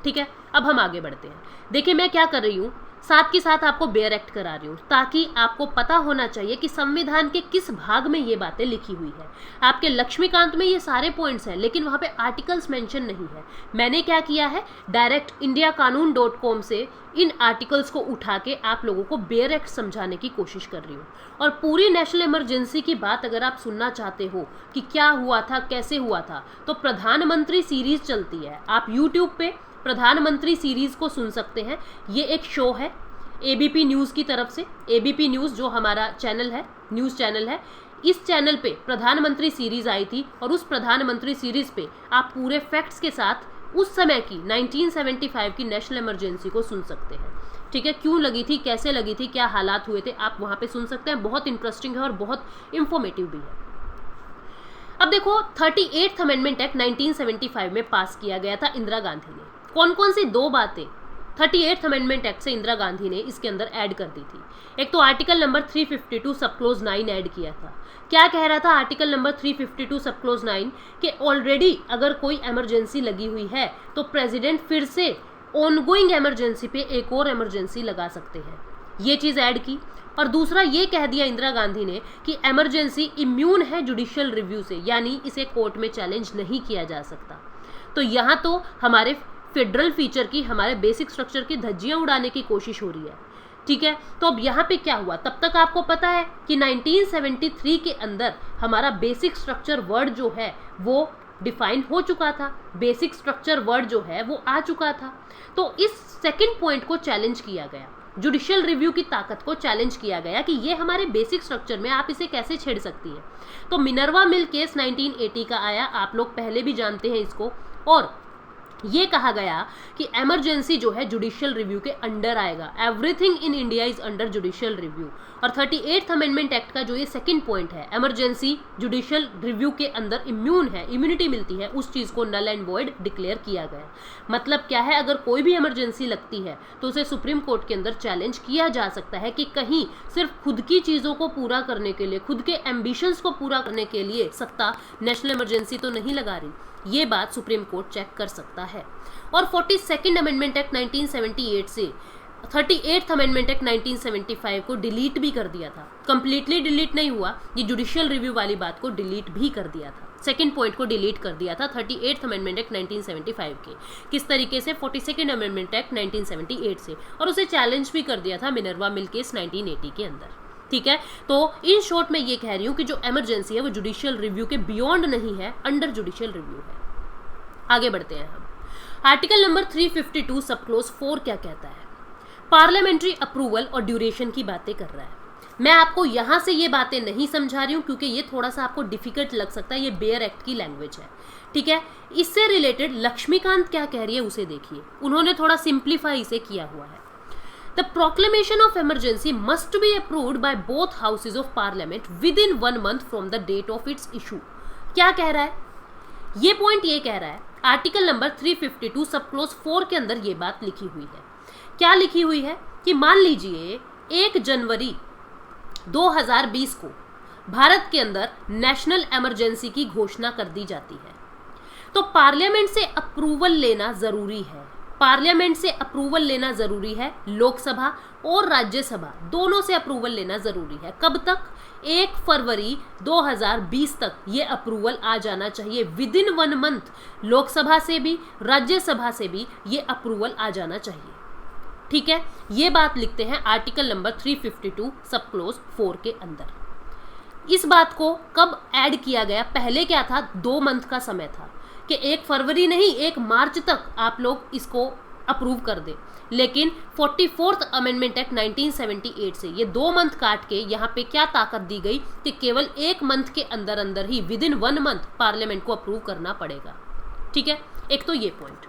ठीक है, अब हम आगे बढ़ते हैं। देखिए मैं क्या कर रही हूँ, साथ के साथ आपको बेयर एक्ट करा रही हूँ, ताकि आपको पता होना चाहिए कि संविधान के किस भाग में ये बातें लिखी हुई है। आपके लक्ष्मीकांत में ये सारे पॉइंट्स हैं, लेकिन वहाँ पे आर्टिकल्स मेंशन नहीं है। मैंने क्या किया है, डायरेक्ट indiaqanun.com से इन आर्टिकल्स को उठा के आप लोगों को बेयर एक्ट समझाने की कोशिश कर रही हूँ। और पूरी नेशनल इमरजेंसी की बात अगर आप सुनना चाहते हो कि क्या हुआ था, कैसे हुआ था, तो प्रधानमंत्री सीरीज चलती है, आप यूट्यूब पे प्रधानमंत्री सीरीज को सुन सकते हैं। ये एक शो है एबीपी न्यूज़ की तरफ से, एबीपी न्यूज़ जो हमारा चैनल है, न्यूज़ चैनल है, इस चैनल पे प्रधानमंत्री सीरीज आई थी, और उस प्रधानमंत्री सीरीज पे आप पूरे फैक्ट्स के साथ उस समय की 1975 की नेशनल इमरजेंसी को सुन सकते हैं। ठीक है, क्यों लगी थी, कैसे लगी थी, क्या हालात हुए थे, आप वहाँ पे सुन सकते हैं। बहुत इंटरेस्टिंग है और बहुत इंफॉर्मेटिव भी है। अब देखो 38th अमेंडमेंट एक्ट 1975 में पास किया गया था इंदिरा गांधी ने। कौन कौन सी दो बातें 38th अमेंडमेंट एक्ट से इंदिरा गांधी ने इसके अंदर ऐड कर दी थी? एक तो article number 352 sub close 9 add किया था। क्या कह रहा था आर्टिकल नंबर 352 सब क्लोज 9 कि ऑलरेडी अगर कोई इमरजेंसी लगी हुई है तो प्रेसिडेंट फिर से ऑनगोइंग इमरजेंसी पे एक और इमरजेंसी लगा सकते हैं, ये चीज़ ऐड की। और दूसरा ये कह दिया इंदिरा गांधी ने कि इमरजेंसी इम्यून है जुडिशियल रिव्यू से, यानी इसे कोर्ट में चैलेंज नहीं किया जा सकता। तो यहाँ तो हमारे फेडरल फीचर की, हमारे बेसिक स्ट्रक्चर की धज्जियां उड़ाने की कोशिश हो रही है। ठीक है, तो अब यहाँ पे क्या हुआ, तब तक आपको पता है कि 1973 के अंदर हमारा बेसिक स्ट्रक्चर वर्ड जो है वो डिफाइन हो चुका था, बेसिक स्ट्रक्चर वर्ड जो है वो आ चुका था। तो इस सेकंड पॉइंट को चैलेंज किया गया, जुडिशियल रिव्यू की ताकत को चैलेंज किया गया कि ये हमारे बेसिक स्ट्रक्चर में आप इसे कैसे छेड़ सकती है। तो मिनर्वा मिल केस 1980 का आया, आप लोग पहले भी जानते हैं इसको, और ये कहा गया कि इमरजेंसी जो है जुडिशियल रिव्यू के अंडर आएगा, everything in India is under judicial review. और 38th अमेंडमेंट एक्ट का जो ये सेकंड पॉइंट है, इमरजेंसी जुडिशियल रिव्यू के अंदर इम्यून है, इम्यूनिटी मिलती है, उस चीज़ को नल एंड वॉइड डिक्लेयर किया गया। मतलब क्या है, अगर कोई भी इमरजेंसी लगती है तो उसे सुप्रीम कोर्ट के अंदर चैलेंज किया जा सकता है कि कहीं सिर्फ खुद की चीज़ों को पूरा करने के लिए, खुद के एम्बिशंस को पूरा करने के लिए सत्ता नेशनल इमरजेंसी तो नहीं लगा रही, ये बात सुप्रीम कोर्ट चेक कर सकता है। और 42nd अमेंडमेंट एक्ट 1978 से 38th अमेंडमेंट एक्ट 1975 को डिलीट भी कर दिया था। कंप्लीटली डिलीट नहीं हुआ, ये जुडिशियल रिव्यू वाली बात को डिलीट भी कर दिया था, सेकंड पॉइंट को डिलीट कर दिया था 38th अमेंडमेंट एक्ट 1975 के। किस तरीके से? 42nd अमेंडमेंट एक्ट 1978 से, और उसे चैलेंज भी कर दिया था मिनर्वा मिल केस 1980 के अंदर। ठीक है, तो इन शॉर्ट में ये कह रही हूँ कि जो इमरजेंसी है वो जुडिशियल रिव्यू के बियॉन्ड नहीं है, अंडर जुडिशियल रिव्यू है। आगे बढ़ते हैं हम। आर्टिकल नंबर 352 सब क्लोज 4 क्या कहता है? पार्लियामेंट्री अप्रूवल और ड्यूरेशन की बातें कर रहा है। मैं आपको यहां से ये बातें नहीं समझा रही हूं क्योंकि ये थोड़ा सा आपको डिफिकल्ट लग सकता है, ये बेयर एक्ट की लैंग्वेज है। ठीक है, इससे रिलेटेड लक्ष्मीकांत क्या कह रही है उसे देखिए, उन्होंने थोड़ा सिंप्लीफाई इसे किया हुआ है। The proclamation of emergency must be approved by both houses of parliament within 1 month from the date of its issue. क्या कह रहा है ये पॉइंट? ये कह रहा है आर्टिकल नंबर 352 सब क्लोज 4 के अंदर ये बात लिखी हुई है। क्या लिखी हुई है कि मान लीजिए 1 जनवरी 2020 को भारत के अंदर नेशनल इमरजेंसी की घोषणा कर दी जाती है, तो पार्लियामेंट से अप्रूवल लेना जरूरी है। पार्लियामेंट से अप्रूवल लेना जरूरी है, लोकसभा और राज्यसभा दोनों से अप्रूवल लेना जरूरी है। कब तक? 1 फरवरी 2020 तक ये अप्रूवल आ जाना चाहिए। विद इन 1 month लोकसभा से भी राज्यसभा से भी ये अप्रूवल आ जाना चाहिए। ठीक है, ये बात लिखते हैं आर्टिकल नंबर 352 सब क्लोज 4 के अंदर। इस बात को कब ऐड किया गया? पहले क्या था, 2 month का समय था कि 1 फरवरी नहीं 1 मार्च तक आप लोग इसको अप्रूव कर दें, लेकिन 44th अमेंडमेंट एक्ट 1978 से ये 2 month काट के यहाँ पे क्या ताकत दी गई कि केवल 1 month के अंदर अंदर ही विद इन 1 month पार्लियामेंट को अप्रूव करना पड़ेगा। ठीक है, एक तो ये पॉइंट।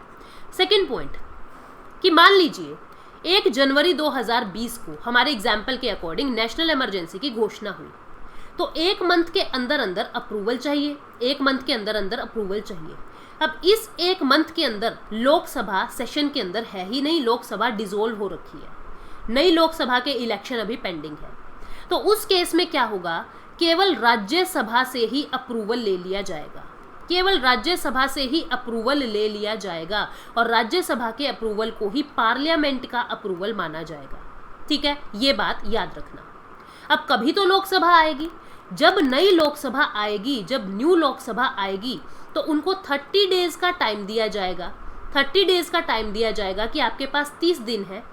सेकेंड पॉइंट कि मान लीजिए 1 जनवरी 2020 को हमारे एग्जाम्पल के अकॉर्डिंग नेशनल इमरजेंसी की घोषणा हुई, तो 1 month के अंदर अंदर अप्रूवल चाहिए, 1 month के अंदर अंदर अप्रूवल चाहिए। अब इस 1 month के अंदर लोकसभा सेशन के अंदर है ही नहीं, लोकसभा डिसॉल्व हो रखी है, नई लोकसभा के इलेक्शन अभी पेंडिंग है। तो उस केस में क्या होगा, केवल राज्यसभा से ही अप्रूवल ले लिया जाएगा, केवल राज्यसभा से ही अप्रूवल ले लिया जाएगा, और राज्यसभा के अप्रूवल को ही पार्लियामेंट का अप्रूवल माना जाएगा। ठीक है, ये बात याद रखना। अब कभी तो लोकसभा आएगी, जब नई लोकसभा आएगी, जब न्यू लोकसभा आएगी, तो उनको 30 डेज का टाइम दिया जाएगा। 30 डेज का टाइम दिया जाएगा कि आपके पास 30 दिन है,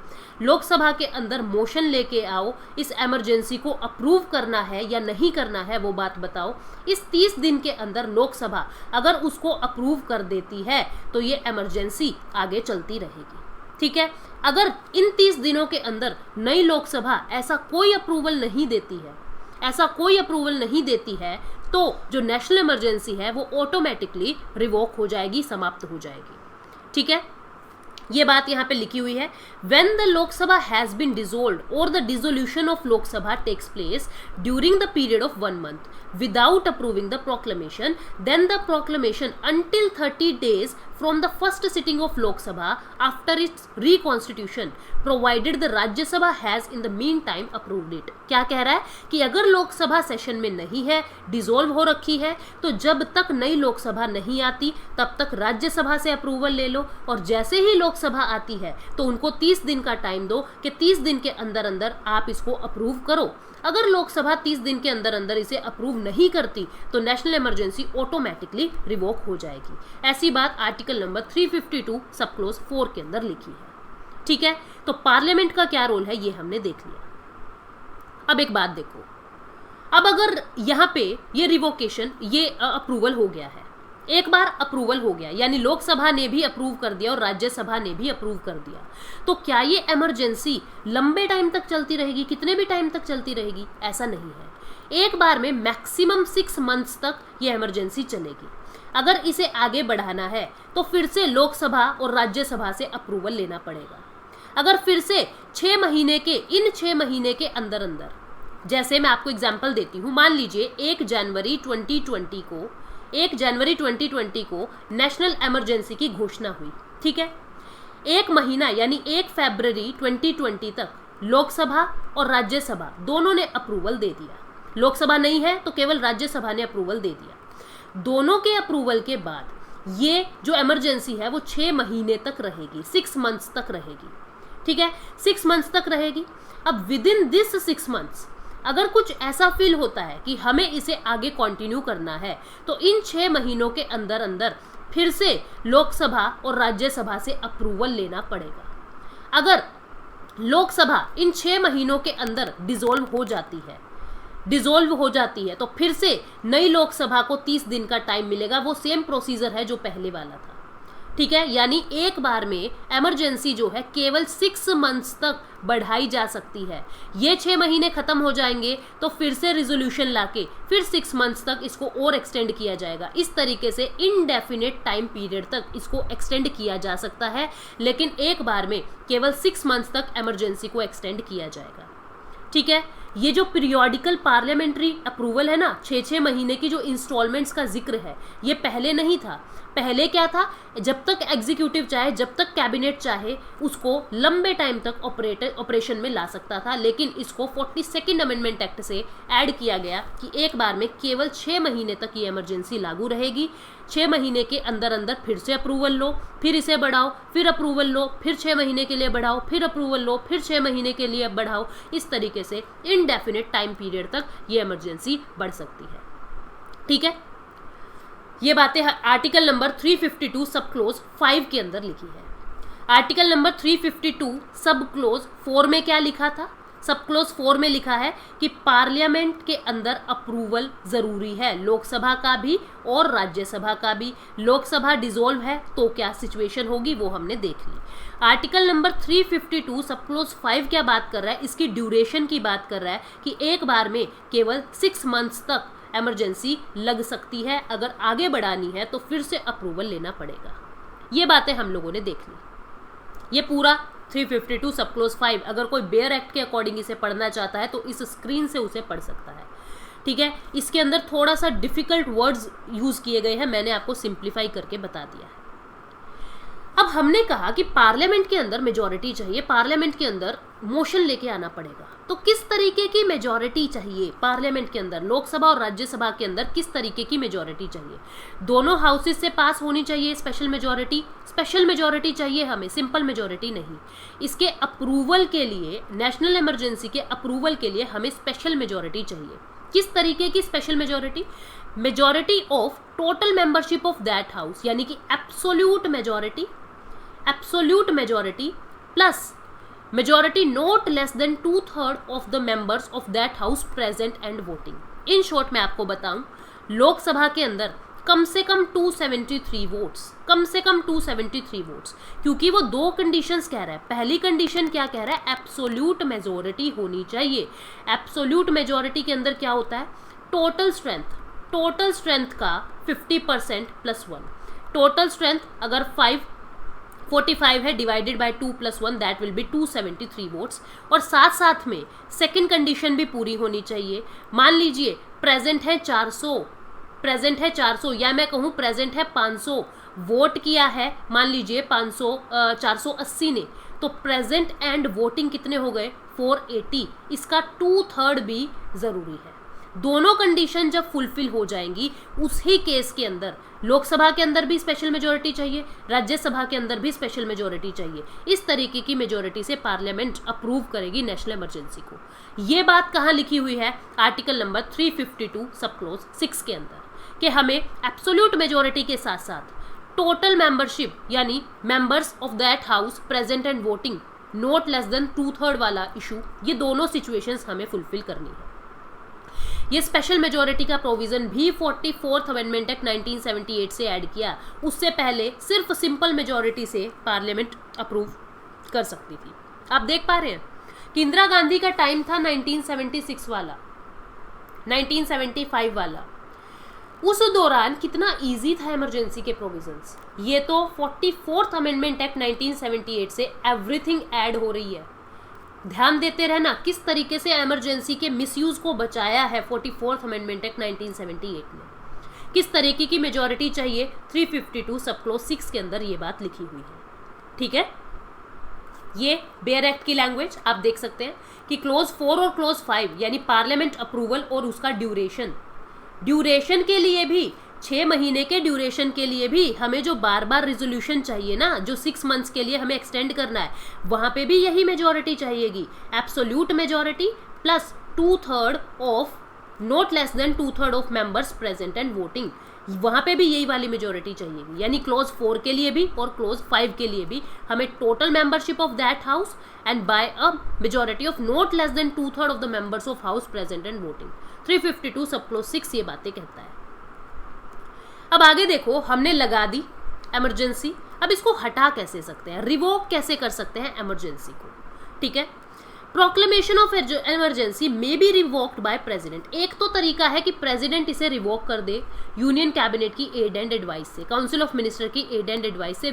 लोकसभा के अंदर मोशन लेके आओ, इस इमरजेंसी को अप्रूव करना है या नहीं करना है वो बात बताओ। इस 30 दिन के अंदर लोकसभा अगर उसको अप्रूव कर देती है तो ये इमरजेंसी आगे चलती रहेगी। ठीक है, अगर इन 30 दिनों के अंदर नई लोकसभा ऐसा कोई अप्रूवल नहीं देती है, ऐसा कोई अप्रूवल नहीं देती है, तो जो नेशनल इमरजेंसी है वो ऑटोमेटिकली रिवोक हो जाएगी, समाप्त हो जाएगी। ठीक है, ये बात यहाँ पे लिखी हुई है। When the Lok Sabha has been dissolved or the dissolution of Lok Sabha takes place during the period of 1 month without approving the proclamation, then the proclamation until 30 days from the first sitting of Lok Sabha after its reconstitution, provided the Rajya Sabha has in the meantime approved it। क्या कह रहा है कि अगर Lok Sabha session में नहीं है, dissolve हो रखी है, तो जब तक नई लोकसभा नहीं आती तब तक राज्यसभा से अप्रूवल ले लो, और जैसे ही लोकसभा आती है तो उनको 30 दिन का टाइम दो कि 30 दिन के अंदर अंदर आप इसको अप्रूव करो। अगर लोकसभा 30 दिन के अंदर अंदर इसे अप्रूव नहीं करती तो नेशनल इमरजेंसी ऑटोमेटिकली रिवोक हो जाएगी। ऐसी बात आर्टिकल नंबर 352 सब क्लोज 4 के अंदर लिखी है। ठीक है, तो पार्लियामेंट का क्या रोल है ये हमने देख लिया। अब एक बात देखो, अब अगर यहाँ पे ये रिवोकेशन, ये अप्रूवल हो गया है, एक बार अप्रूवल हो गया, यानी लोकसभा ने भी अप्रूव कर दिया और राज्यसभा ने भी अप्रूव कर दिया, तो क्या ये इमरजेंसी लंबे टाइम तक चलती रहेगी, कितने भी टाइम तक चलती रहेगी? ऐसा नहीं है। एक बार में मैक्सिमम 6 मंथ्स तक ये इमरजेंसी चलेगी। अगर इसे आगे बढ़ाना है तो फिर से लोकसभा और राज्यसभा से अप्रूवल लेना पड़ेगा। अगर फिर से 6 महीने के, इन 6 महीने के अंदर अंदर, जैसे मैं आपको एग्जांपल देती हूँ, मान लीजिए 1 जनवरी 2020 को नेशनल इमरजेंसी की घोषणा हुई, ठीक है। 1 महीना यानी 1 फरवरी 2020 तक लोकसभा और राज्यसभा दोनों ने अप्रूवल दे दिया। लोकसभा नहीं है तो केवल राज्यसभा ने अप्रूवल दे दिया। दोनों के अप्रूवल के बाद ये जो इमरजेंसी है वो 6 महीने तक रहेगी, 6 मंथ्स तक रहेगी, ठीक है, 6 मंथ्स तक रहेगी। अब विद इन दिस 6 मंथ्स अगर कुछ ऐसा फील होता है कि हमें इसे आगे कंटिन्यू करना है, तो इन 6 महीनों के अंदर अंदर फिर से लोकसभा और राज्यसभा से अप्रूवल लेना पड़ेगा। अगर लोकसभा इन 6 महीनों के अंदर डिसॉल्व हो जाती है तो फिर से नई लोकसभा को 30 दिन का टाइम मिलेगा। वो सेम प्रोसीजर है जो पहले वाला था, ठीक है। यानी एक बार में इमरजेंसी जो है केवल 6 मंथ्स तक बढ़ाई जा सकती है। ये 6 महीने खत्म हो जाएंगे तो फिर से रिजोल्यूशन लाके फिर 6 मंथ्स तक इसको और एक्सटेंड किया जाएगा। इस तरीके से इनडेफिनेट टाइम पीरियड तक इसको एक्सटेंड किया जा सकता है, लेकिन एक बार में केवल 6 मंथ्स तक इमरजेंसी को एक्सटेंड किया जाएगा, ठीक है। ये जो पीरियोडिकल पार्लियामेंट्री अप्रूवल है ना, 6-6 महीने की जो इंस्टॉलमेंट्स का जिक्र है, ये पहले नहीं था। पहले क्या था, जब तक एग्जीक्यूटिव चाहे, जब तक कैबिनेट चाहे, उसको लंबे टाइम तक ऑपरेशन में ला सकता था। लेकिन इसको 42nd अमेंडमेंट एक्ट से ऐड किया गया कि एक बार में केवल 6 महीने तक ये इमरजेंसी लागू रहेगी। 6 महीने के अंदर अंदर फिर से अप्रूवल लो, फिर इसे बढ़ाओ, फिर अप्रूवल लो, फिर 6 महीने के लिए बढ़ाओ, फिर अप्रूवल लो, फिर 6 महीने के लिए बढ़ाओ। इस तरीके से इनडेफिनेट टाइम पीरियड तक ये इमरजेंसी बढ़ सकती है, ठीक है। ये बातें आर्टिकल नंबर 352 सब क्लोज 5 के अंदर लिखी है। आर्टिकल नंबर 352 सब क्लोज 4 में क्या लिखा था? सब क्लोज 4 में लिखा है कि पार्लियामेंट के अंदर अप्रूवल जरूरी है, लोकसभा का भी और राज्यसभा का भी। लोकसभा डिसॉल्व है तो क्या सिचुएशन होगी वो हमने देख ली। आर्टिकल नंबर 352 सब क्लोज 5 क्या बात कर रहा है? इसकी ड्यूरेशन की बात कर रहा है कि एक बार में केवल 6 मंथ्स तक इमरजेंसी लग सकती है। अगर आगे बढ़ानी है तो फिर से अप्रूवल लेना पड़ेगा। ये बातें हम लोगों ने देख ली। ये पूरा 352 सब क्लोज 5 अगर कोई बेयर एक्ट के अकॉर्डिंग इसे पढ़ना चाहता है तो इस स्क्रीन से उसे पढ़ सकता है, ठीक है। इसके अंदर थोड़ा सा डिफिकल्ट वर्ड्स यूज किए गए हैं, मैंने आपको सिंप्लीफाई करके बता दिया है। अब हमने कहा कि पार्लियामेंट के अंदर मेजॉरिटी चाहिए, पार्लियामेंट के अंदर मोशन लेके आना पड़ेगा। तो किस तरीके की मेजॉरिटी चाहिए पार्लियामेंट के अंदर? लोकसभा और राज्यसभा के अंदर किस तरीके की मेजॉरिटी चाहिए? दोनों हाउसेस से पास होनी चाहिए स्पेशल मेजॉरिटी चाहिए हमें, सिंपल मेजॉरिटी नहीं। इसके अप्रूवल के लिए, नेशनल इमरजेंसी के अप्रूवल के लिए हमें स्पेशल मेजॉरिटी चाहिए। किस तरीके की special majority? Majority of total membership of that house, यानी कि absolute majority plus majority not less than 2/3 of the members of that house present and voting। In short में आपको बताऊं, लोकसभा के अंदर कम से कम 273 वोट्स, क्योंकि वो 2 कंडीशंस कह रहा है। पहली कंडीशन क्या कह रहा है? एब्सोल्यूट मेजॉरिटी होनी चाहिए। एब्सोल्यूट मेजॉरिटी के अंदर क्या होता है? टोटल स्ट्रेंथ का 50% + 1। टोटल स्ट्रेंथ अगर 45 है, divided by 2 + 1 that will be 273 votes. और साथ साथ में सेकंड कंडीशन भी पूरी होनी चाहिए। मान लीजिए प्रेजेंट है 400 या मैं कहूँ प्रेजेंट है 500, वोट किया है मान लीजिए 480 ने, तो प्रेजेंट एंड वोटिंग कितने हो गए? 480। इसका 2/3 भी ज़रूरी है। दोनों कंडीशन जब फुलफिल हो जाएंगी उसी केस के अंदर लोकसभा के अंदर भी स्पेशल मेजॉरिटी चाहिए, राज्यसभा के अंदर भी स्पेशल मेजॉरिटी चाहिए। इस तरीके की मेजॉरिटी से पार्लियामेंट अप्रूव करेगी नेशनल इमरजेंसी को। ये बात कहाँ लिखी हुई है? आर्टिकल नंबर 352 सब क्लोज 6 के अंदर, कि हमें एब्सोल्यूट मेजॉरिटी के साथ साथ टोटल मेंबरशिप यानी members of that house present and voting not less than 2/3 वाला इशू, ये दोनों सिचुएशंस हमें फुलफिल करनी है। ये स्पेशल मेजॉरिटी का प्रोविजन भी 44th अमेंडमेंट एक्ट 1978 से ऐड किया। उससे पहले सिर्फ सिंपल मेजॉरिटी से पार्लियामेंट अप्रूव कर सकती थी। आप देख पा रहे हैं कि इंदिरा गांधी का टाइम था 1976 वाला, 1975 वाला, उस दौरान कितना इजी था इमरजेंसी के प्रोविजंस। ये तो 44th अमेंडमेंट एक्ट 1978 से एवरीथिंग ऐड हो रही है। ध्यान देते रहना किस तरीके से इमरजेंसी के मिसयूज को बचाया है 44th अमेंडमेंट एक्ट 1978 में। किस तरीके की मेजॉरिटी चाहिए, 352 सब क्लोज 6 के अंदर ये बात लिखी हुई है। ठीक है, ये बेयर एक्ट की लैंग्वेज आप देख सकते हैं कि क्लोज 4 और क्लोज 5 यानी पार्लियामेंट अप्रूवल और उसका ड्यूरेशन के लिए भी 6 महीने के ड्यूरेशन के लिए भी हमें जो बार बार रिजोल्यूशन चाहिए ना, जो 6 मंथ्स के लिए हमें एक्सटेंड करना है, वहां पे भी यही मेजॉरिटी चाहिएगी। Absolute majority plus 2/3 of not less than 2/3 of members present and voting, वहां पे भी यही वाली मेजॉरिटी चाहिएगी। यानी क्लोज 4 के लिए भी और क्लोज 5 के लिए भी हमें total membership of that house and by a majority of not less than 2/3 of the members of house present and voting. 352 sub close 6 ये बातें कहता है। अब आगे देखो, हमने लगा दी इमरजेंसी, अब इसको हटा कैसे सकते हैं, रिवोक कैसे कर सकते हैं इमरजेंसी को। ठीक है, proclamation of emergency may be revoked by president. एक तो तरीका है कि प्रेसिडेंट इसे रिवोक कर दे यूनियन कैबिनेट की एड एंड एडवाइस से, काउंसिल ऑफ मिनिस्टर की एड एंड एडवाइस से,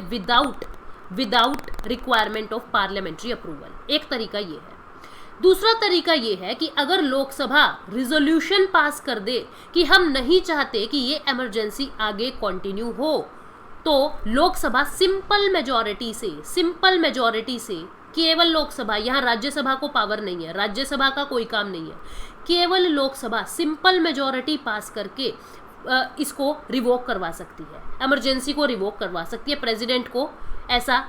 without requirement of parliamentary approval. एक तरीका ये है। दूसरा तरीका ये है कि अगर लोकसभा रिजोल्यूशन पास कर दे कि हम नहीं चाहते कि ये इमरजेंसी आगे कंटिन्यू हो, तो लोकसभा सिंपल मेजॉरिटी से केवल लोकसभा, यहाँ राज्यसभा को पावर नहीं है, राज्यसभा का कोई काम नहीं है, केवल लोकसभा सिंपल मेजॉरिटी पास करके इसको रिवोक करवा सकती है, इमरजेंसी को रिवोक करवा सकती है। प्रेसिडेंट को ऐसा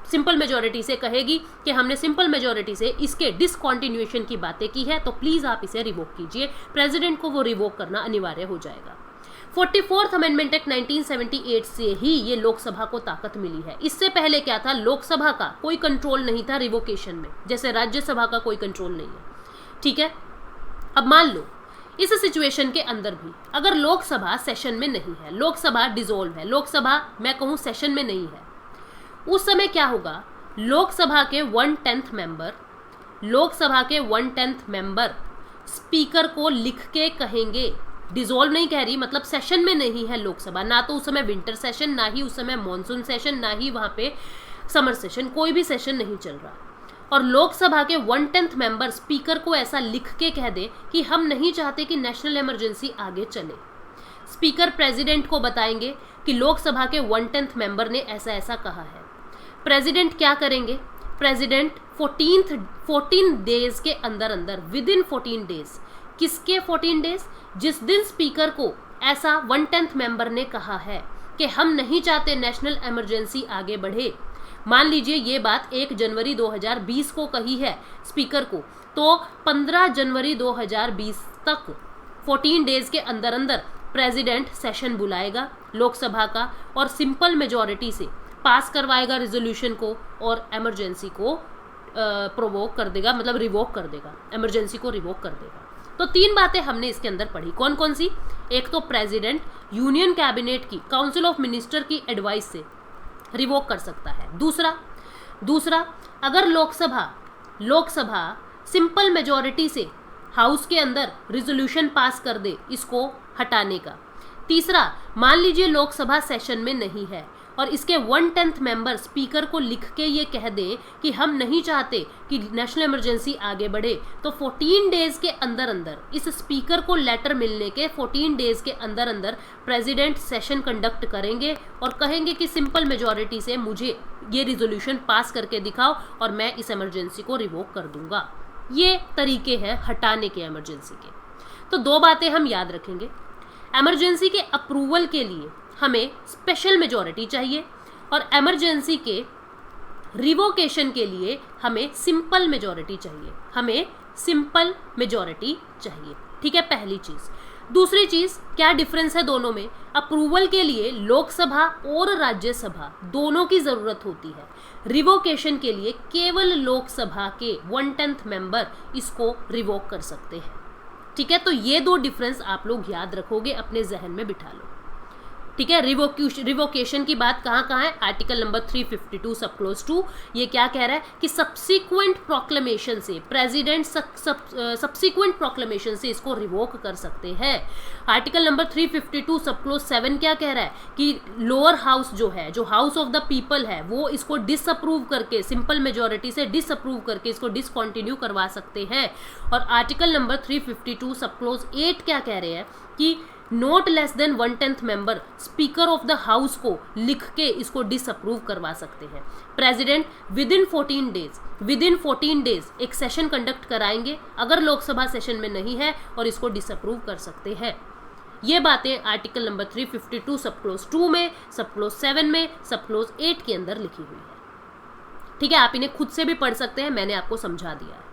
सिंपल मेजॉरिटी से कहेगी कि हमने सिंपल मेजॉरिटी से इसके डिसकंटिन्यूएशन की बातें की है, तो प्लीज आप इसे रिवोक कीजिए। प्रेसिडेंट को वो रिवोक करना अनिवार्य हो जाएगा। 44th अमेंडमेंट एक्ट 1978 से ही ये लोकसभा को ताकत मिली है। इससे पहले क्या था, लोकसभा का कोई कंट्रोल नहीं था रिवोकेशन में, जैसे राज्यसभा का कोई कंट्रोल नहीं है। ठीक है, अब मान लो इस सिचुएशन के अंदर भी अगर लोकसभा सेशन में नहीं है, लोकसभा डिसॉल्व है, लोकसभा मैं कहूँ सेशन में नहीं है, उस समय क्या होगा, लोकसभा के 1/10 मेंबर स्पीकर को लिख के कहेंगे, डिसॉल्व नहीं कह रही, मतलब सेशन में नहीं है लोकसभा, ना तो उस समय विंटर सेशन, ना ही उस समय मॉनसून सेशन, ना ही वहाँ पे समर सेशन, कोई भी सेशन नहीं चल रहा, और लोकसभा के 1/10 मेंबर स्पीकर को ऐसा लिख के कह दे कि हम नहीं चाहते कि नेशनल इमरजेंसी आगे चले। स्पीकर प्रेसिडेंट को बताएंगे कि लोकसभा के 1/10 मेंबर ने ऐसा ऐसा कहा है। प्रेसिडेंट क्या करेंगे, प्रेसिडेंट 14 डेज के अंदर विद इन 14 डेज, किसके 14 डेज, जिस दिन स्पीकर को ऐसा 1/10 मेंबर ने कहा है कि हम नहीं चाहते नेशनल इमरजेंसी आगे बढ़े, मान लीजिए ये बात 1 जनवरी 2020 को कही है स्पीकर को, तो 15 जनवरी 2020 तक 14 डेज के अंदर प्रेसिडेंट सेशन बुलाएगा लोकसभा का और सिंपल मेजॉरिटी से पास करवाएगा रेजोल्यूशन को और इमरजेंसी को प्रोवोक कर देगा, मतलब रिवोक कर देगा, इमरजेंसी को रिवोक कर देगा। तो 3 बातें हमने इसके अंदर पढ़ी, कौन कौन सी, एक तो प्रेसिडेंट यूनियन कैबिनेट की काउंसिल ऑफ मिनिस्टर की एडवाइस से रिवोक कर सकता है। दूसरा अगर लोकसभा सिंपल मेजॉरिटी से हाउस के अंदर रिजोल्यूशन पास कर दे इसको हटाने का। तीसरा, मान लीजिए लोकसभा सेशन में नहीं है और इसके 1/10 मेंबर स्पीकर को लिख के ये कह दें कि हम नहीं चाहते कि नेशनल इमरजेंसी आगे बढ़े, तो 14 डेज के अंदर इस स्पीकर को लेटर मिलने के 14 डेज के अंदर प्रेसिडेंट सेशन कंडक्ट करेंगे और कहेंगे कि सिंपल मेजॉरिटी से मुझे ये रिजोल्यूशन पास करके दिखाओ और मैं इस इमरजेंसी को रिवोक कर दूंगा। ये तरीके हैं हटाने के इमरजेंसी के। तो 2 बातें हम याद रखेंगे, इमरजेंसी के अप्रूवल के लिए हमें स्पेशल मेजॉरिटी चाहिए और इमरजेंसी के रिवोकेशन के लिए हमें सिंपल मेजॉरिटी चाहिए। ठीक है, पहली चीज़। दूसरी चीज़, क्या डिफरेंस है दोनों में, अप्रूवल के लिए लोकसभा और राज्यसभा दोनों की ज़रूरत होती है, रिवोकेशन के लिए केवल लोकसभा के 1/10 मेंबर इसको रिवोक कर सकते हैं। ठीक है, तो ये दो डिफरेंस आप लोग याद रखोगे, अपने जहन में बिठा लो। ठीक है, रिवोकेशन की बात कहाँ है, आर्टिकल नंबर 352 सब क्लोज 2, ये क्या कह रहा है कि सब्सिक्वेंट प्रोक्लेमेशन से प्रेसिडेंट सब्सिक्वेंट प्रोक्लेमेशन से इसको रिवोक कर सकते हैं। आर्टिकल नंबर 352 सब क्लोज 7 क्या कह रहा है कि लोअर हाउस जो है, जो हाउस ऑफ द पीपल है, वो इसको डिसअप्रूव करके, सिंपल मेजोरिटी से डिसअप्रूव करके इसको डिसकंटिन्यू करवा सकते हैं। और आर्टिकल नंबर 352 सब क्लोज 8 क्या कह रहे हैं कि not less then 1/10 member speaker of the house को लिख के इसको डिसअप्रूव करवा सकते हैं। प्रेसिडेंट विद इन 14 डेज एक सेशन कंडक्ट कराएंगे अगर लोकसभा सेशन में नहीं है, और इसको डिसअप्रूव कर सकते हैं। ये बातें आर्टिकल नंबर 352 सब क्लोज 2 में, सब क्लोज 7 में, सब क्लोज 8 के अंदर लिखी हुई है। ठीक है, आप इन्हें खुद से भी पढ़ सकते हैं, मैंने आपको समझा दिया है।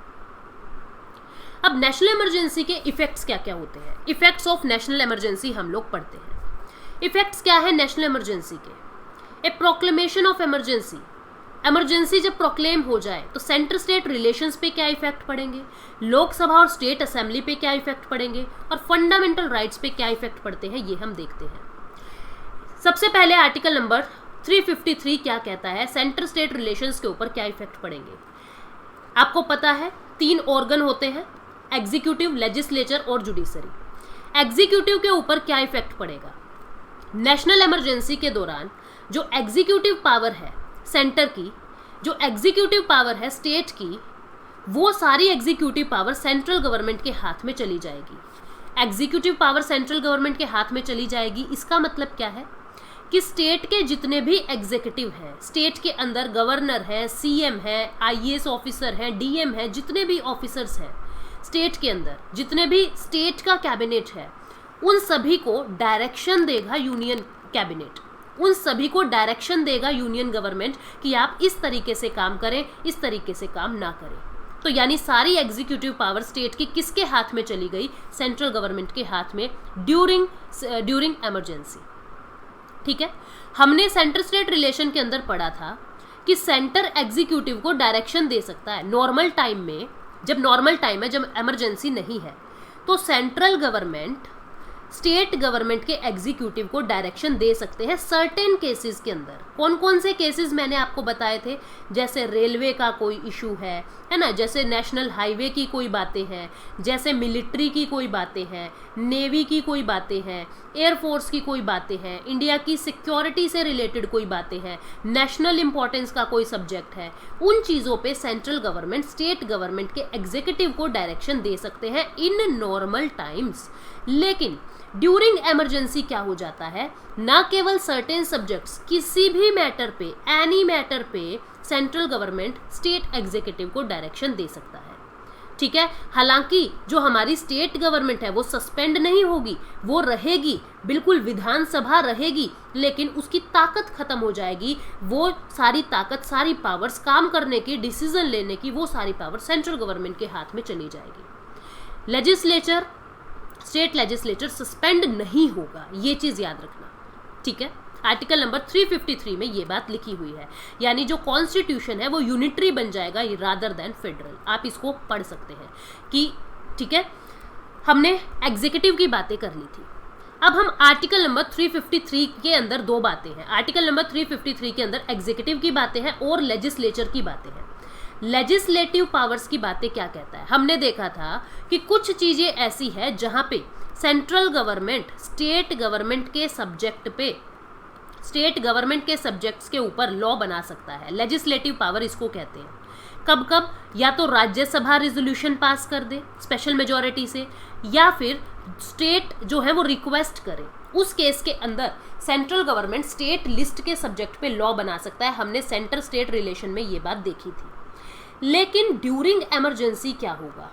अब नेशनल इमरजेंसी के इफेक्ट्स क्या क्या होते हैं, इफेक्ट्स ऑफ नेशनल इमरजेंसी हम लोग पढ़ते हैं। इफेक्ट्स क्या है नेशनल इमरजेंसी के? ए प्रोक्लेमेशन ऑफ इमरजेंसी, इमरजेंसी जब प्रोक्लेम हो जाए तो सेंटर स्टेट रिलेशंस पे क्या इफेक्ट पड़ेंगे, लोकसभा और स्टेट असेंबली पे क्या इफेक्ट पड़ेंगे, और फंडामेंटल राइट्स पे क्या इफेक्ट पड़ते हैं, ये हम देखते हैं। सबसे पहले आर्टिकल नंबर 353 क्या कहता है, सेंटर स्टेट रिलेशंस के ऊपर क्या इफेक्ट पड़ेंगे। आपको पता है 3 ऑर्गन होते हैं, एग्जीक्यूटिव, लेजिस्लेचर और जुडिशरी। एग्जीक्यूटिव के ऊपर क्या इफेक्ट पड़ेगा, नेशनल इमरजेंसी के दौरान जो एग्जीक्यूटिव पावर है सेंटर की, जो एग्जीक्यूटिव पावर है स्टेट की, वो सारी एग्जीक्यूटिव पावर सेंट्रल गवर्नमेंट के हाथ में चली जाएगी। एग्जीक्यूटिव पावर सेंट्रल गवर्नमेंट के हाथ में चली जाएगी, इसका मतलब क्या है कि स्टेट के जितने भी एग्जीक्यूटिव हैं, स्टेट के अंदर गवर्नर है, सीएम है, आईएएस ऑफिसर है, डीएम है, जितने भी ऑफिसर्स हैं स्टेट के अंदर, जितने भी स्टेट का कैबिनेट है, उन सभी को डायरेक्शन देगा यूनियन कैबिनेट, उन सभी को डायरेक्शन देगा यूनियन गवर्नमेंट कि आप इस तरीके से काम करें, इस तरीके से काम ना करें। तो यानी सारी एग्जीक्यूटिव पावर स्टेट की किसके हाथ में चली गई, सेंट्रल गवर्नमेंट के हाथ में ड्यूरिंग इमरजेंसी। ठीक है, हमने सेंटर स्टेट रिलेशन के अंदर पढ़ा था कि सेंटर एग्जीक्यूटिव को डायरेक्शन दे सकता है नॉर्मल टाइम में, जब नॉर्मल टाइम है, जब इमरजेंसी नहीं है, तो सेंट्रल गवर्नमेंट स्टेट गवर्नमेंट के एग्जीक्यूटिव को डायरेक्शन दे सकते हैं सर्टेन केसेस के अंदर। कौन कौन से केसेस मैंने आपको बताए थे, जैसे रेलवे का कोई इशू है ना, जैसे नेशनल हाईवे की कोई बातें हैं, जैसे मिलिट्री की कोई बातें हैं, नेवी की कोई बातें हैं, एयरफोर्स की कोई बातें हैं, इंडिया की सिक्योरिटी से रिलेटेड कोई बातें हैं, नेशनल इंपॉर्टेंस का कोई सब्जेक्ट है, उन चीज़ों पे सेंट्रल गवर्नमेंट स्टेट गवर्नमेंट के एग्जीक्यूटिव को डायरेक्शन दे सकते हैं इन नॉर्मल टाइम्स। लेकिन ड्यूरिंग इमरजेंसी क्या हो जाता है, ना केवल सर्टेन सब्जेक्ट्स, किसी भी मैटर पे, एनी मैटर पे सेंट्रल गवर्नमेंट स्टेट एग्जीक्यूटिव को डायरेक्शन दे सकता है। ठीक है, हालांकि जो हमारी स्टेट गवर्नमेंट है वो सस्पेंड नहीं होगी, वो रहेगी, बिल्कुल विधानसभा रहेगी, लेकिन उसकी ताकत खत्म हो जाएगी। वो सारी ताकत, सारी पावर्स, काम करने की, डिसीजन लेने की, वो सारी पावर सेंट्रल गवर्नमेंट के हाथ में चली जाएगी। लेजिस्लेचर, स्टेट लेजिस्लेचर सस्पेंड नहीं होगा, ये चीज याद रखना। ठीक है, आर्टिकल नंबर 353 में ये बात लिखी हुई है, यानी जो कॉन्स्टिट्यूशन है वो यूनिटरी बन जाएगा रादर देन फेडरल। आप इसको पढ़ सकते हैं कि ठीक है, हमने एग्जीक्यूटिव की बातें कर ली थी। अब हम आर्टिकल नंबर 353 के अंदर दो बातें हैं, आर्टिकल नंबर 353 के अंदर एग्जीक्यूटिव की बातें हैं और लेजिस्लेचर की बातें हैं। लेजिस्लेटिव पावर्स की बातें क्या कहता है, हमने देखा था कि कुछ चीज़ें ऐसी है जहाँ पे सेंट्रल गवर्नमेंट स्टेट गवर्नमेंट के सब्जेक्ट पे, स्टेट गवर्नमेंट के सब्जेक्ट्स के ऊपर लॉ बना सकता है। लेजिस्लेटिव पावर इसको कहते हैं। कब कब, या तो राज्यसभा रिजोल्यूशन पास कर दे स्पेशल मेजॉरिटी से, या फिर स्टेट जो है वो रिक्वेस्ट करे, उस केस के अंदर सेंट्रल गवर्नमेंट स्टेट लिस्ट के सब्जेक्ट पे लॉ बना सकता है। हमने सेंटर स्टेट रिलेशन में ये बात देखी थी। लेकिन ड्यूरिंग इमरजेंसी क्या होगा,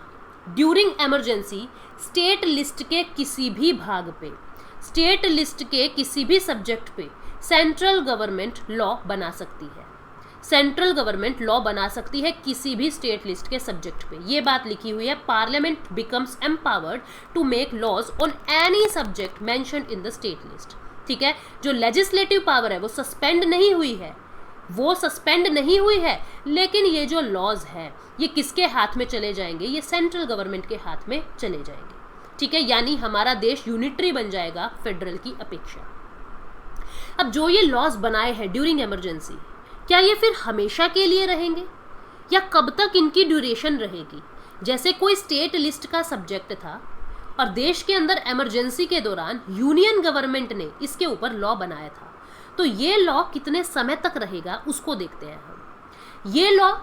ड्यूरिंग इमरजेंसी स्टेट लिस्ट के किसी भी भाग पे, स्टेट लिस्ट के किसी भी सब्जेक्ट पे सेंट्रल गवर्नमेंट लॉ बना सकती है। सेंट्रल गवर्नमेंट लॉ बना सकती है किसी भी स्टेट लिस्ट के सब्जेक्ट पे। ये बात लिखी हुई है, parliament becomes empowered to make laws on any subject mentioned in the state list. ठीक है, जो लेजिस्लेटिव पावर है वो सस्पेंड नहीं हुई है, वो सस्पेंड नहीं हुई है, लेकिन ये जो लॉज है ये किसके हाथ में चले जाएंगे, ये सेंट्रल गवर्नमेंट के हाथ में चले जाएंगे। ठीक है, यानी हमारा देश यूनिटरी बन जाएगा फेडरल की अपेक्षा। अब जो ये लॉज बनाए हैं ड्यूरिंग इमरजेंसी, क्या ये फिर हमेशा के लिए रहेंगे या कब तक इनकी ड्यूरेशन रहेगी? जैसे कोई स्टेट लिस्ट का सब्जेक्ट था और देश के अंदर इमरजेंसी के दौरान यूनियन गवर्नमेंट ने इसके ऊपर लॉ बनाया था, तो ये लॉ कितने समय तक रहेगा उसको देखते हैं हम। ये लॉ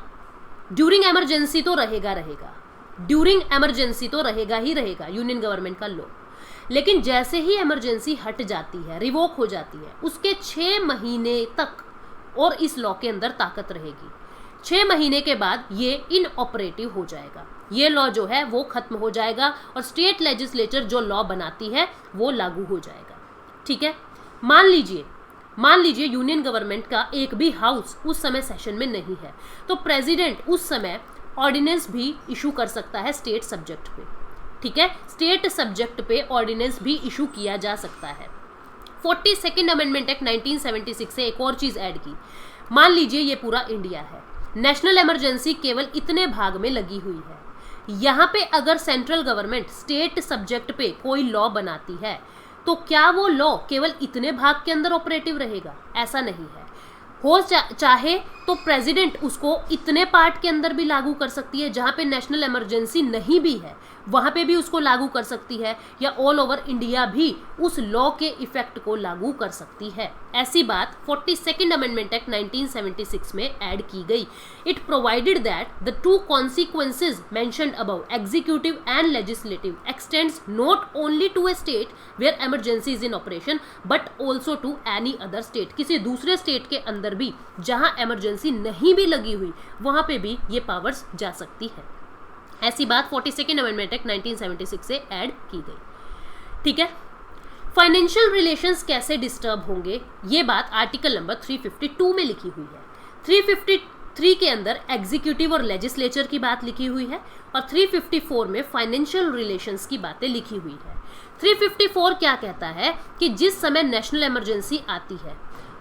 ड्यूरिंग इमरजेंसी तो रहेगा, ड्यूरिंग इमरजेंसी तो रहेगा ही रहेगा यूनियन गवर्नमेंट का लॉ, लेकिन जैसे ही इमरजेंसी हट जाती है, रिवोक हो जाती है, उसके 6 महीने तक और इस लॉ के अंदर ताकत रहेगी। 6 महीने के बाद ये इनऑपरेटिव हो जाएगा, ये लॉ जो है वो खत्म हो जाएगा और स्टेट लेजिस्लेचर जो लॉ बनाती है वो लागू हो जाएगा। ठीक है, मान लीजिए यूनियन गवर्नमेंट का एक भी हाउस उस समय सेशन में नहीं है, तो प्रेसिडेंट उस समय ऑर्डिनेंस भी इशू कर सकता है स्टेट सब्जेक्ट पे। ठीक है, स्टेट सब्जेक्ट पे ऑर्डिनेंस भी इशू किया जा सकता है। 42nd अमेंडमेंट एक्ट 1976 से एक और चीज ऐड की। मान लीजिए ये पूरा इंडिया है, नेशनल इमरजेंसी केवल इतने भाग में लगी हुई है। यहाँ पे अगर सेंट्रल गवर्नमेंट स्टेट सब्जेक्ट पे कोई लॉ बनाती है तो क्या वो लॉ केवल इतने भाग के अंदर ऑपरेटिव रहेगा? ऐसा नहीं है। हो चाहे तो प्रेसिडेंट उसको इतने पार्ट के अंदर भी लागू कर सकती है, जहाँ पे नेशनल इमरजेंसी नहीं भी है वहाँ पे भी उसको लागू कर सकती है, या ऑल ओवर इंडिया भी उस लॉ के इफेक्ट को लागू कर सकती है। ऐसी बात 42nd अमेंडमेंट एक्ट 1976 में ऐड की गई। It provided that the 2 consequences mentioned above, executive and legislative, extends not only to a state where emergency is in operation but also to any other state। किसी दूसरे state के अंदर भी जहां emergency नहीं भी लगी हुई वहां पे भी ये पावर्स जा सकती है। ऐसी बात 42nd अमेंडमेंट एक्ट 1976 से ऐड की गई। ठीक है, फाइनेंशियल रिलेशंस कैसे डिस्टर्ब होंगे, ये बात आर्टिकल नंबर 352 में लिखी हुई है। 353 के अंदर एग्जीक्यूटिव और लेजिस्लेचर की बात लिखी हुई है और 354 में फाइनेंशियल रिलेशंस की बातें लिखी हुई है। 354 क्या कहता है कि जिस समय नेशनल इमरजेंसी आती है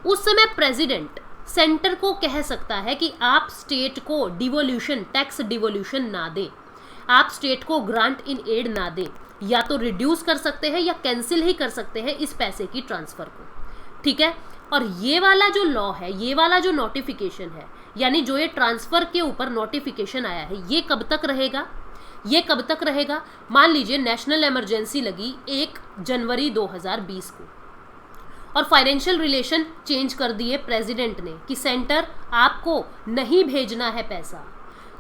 उस समय प्रेसिडेंट सेंटर को कह सकता है कि आप स्टेट को डिवोल्यूशन, टैक्स डिवोल्यूशन ना दें, आप स्टेट को ग्रांट इन एड ना दें, या तो रिड्यूस कर सकते हैं या कैंसिल ही कर सकते हैं इस पैसे की ट्रांसफर को। ठीक है, और ये वाला जो लॉ है, ये वाला जो नोटिफिकेशन है, यानी जो ये ट्रांसफर के ऊपर नोटिफिकेशन आया है, ये कब तक रहेगा? ये कब तक रहेगा? मान लीजिए नेशनल इमरजेंसी लगी 1 जनवरी 2020 को और फाइनेंशियल रिलेशन चेंज कर दिए प्रेसिडेंट ने कि सेंटर आपको नहीं भेजना है पैसा,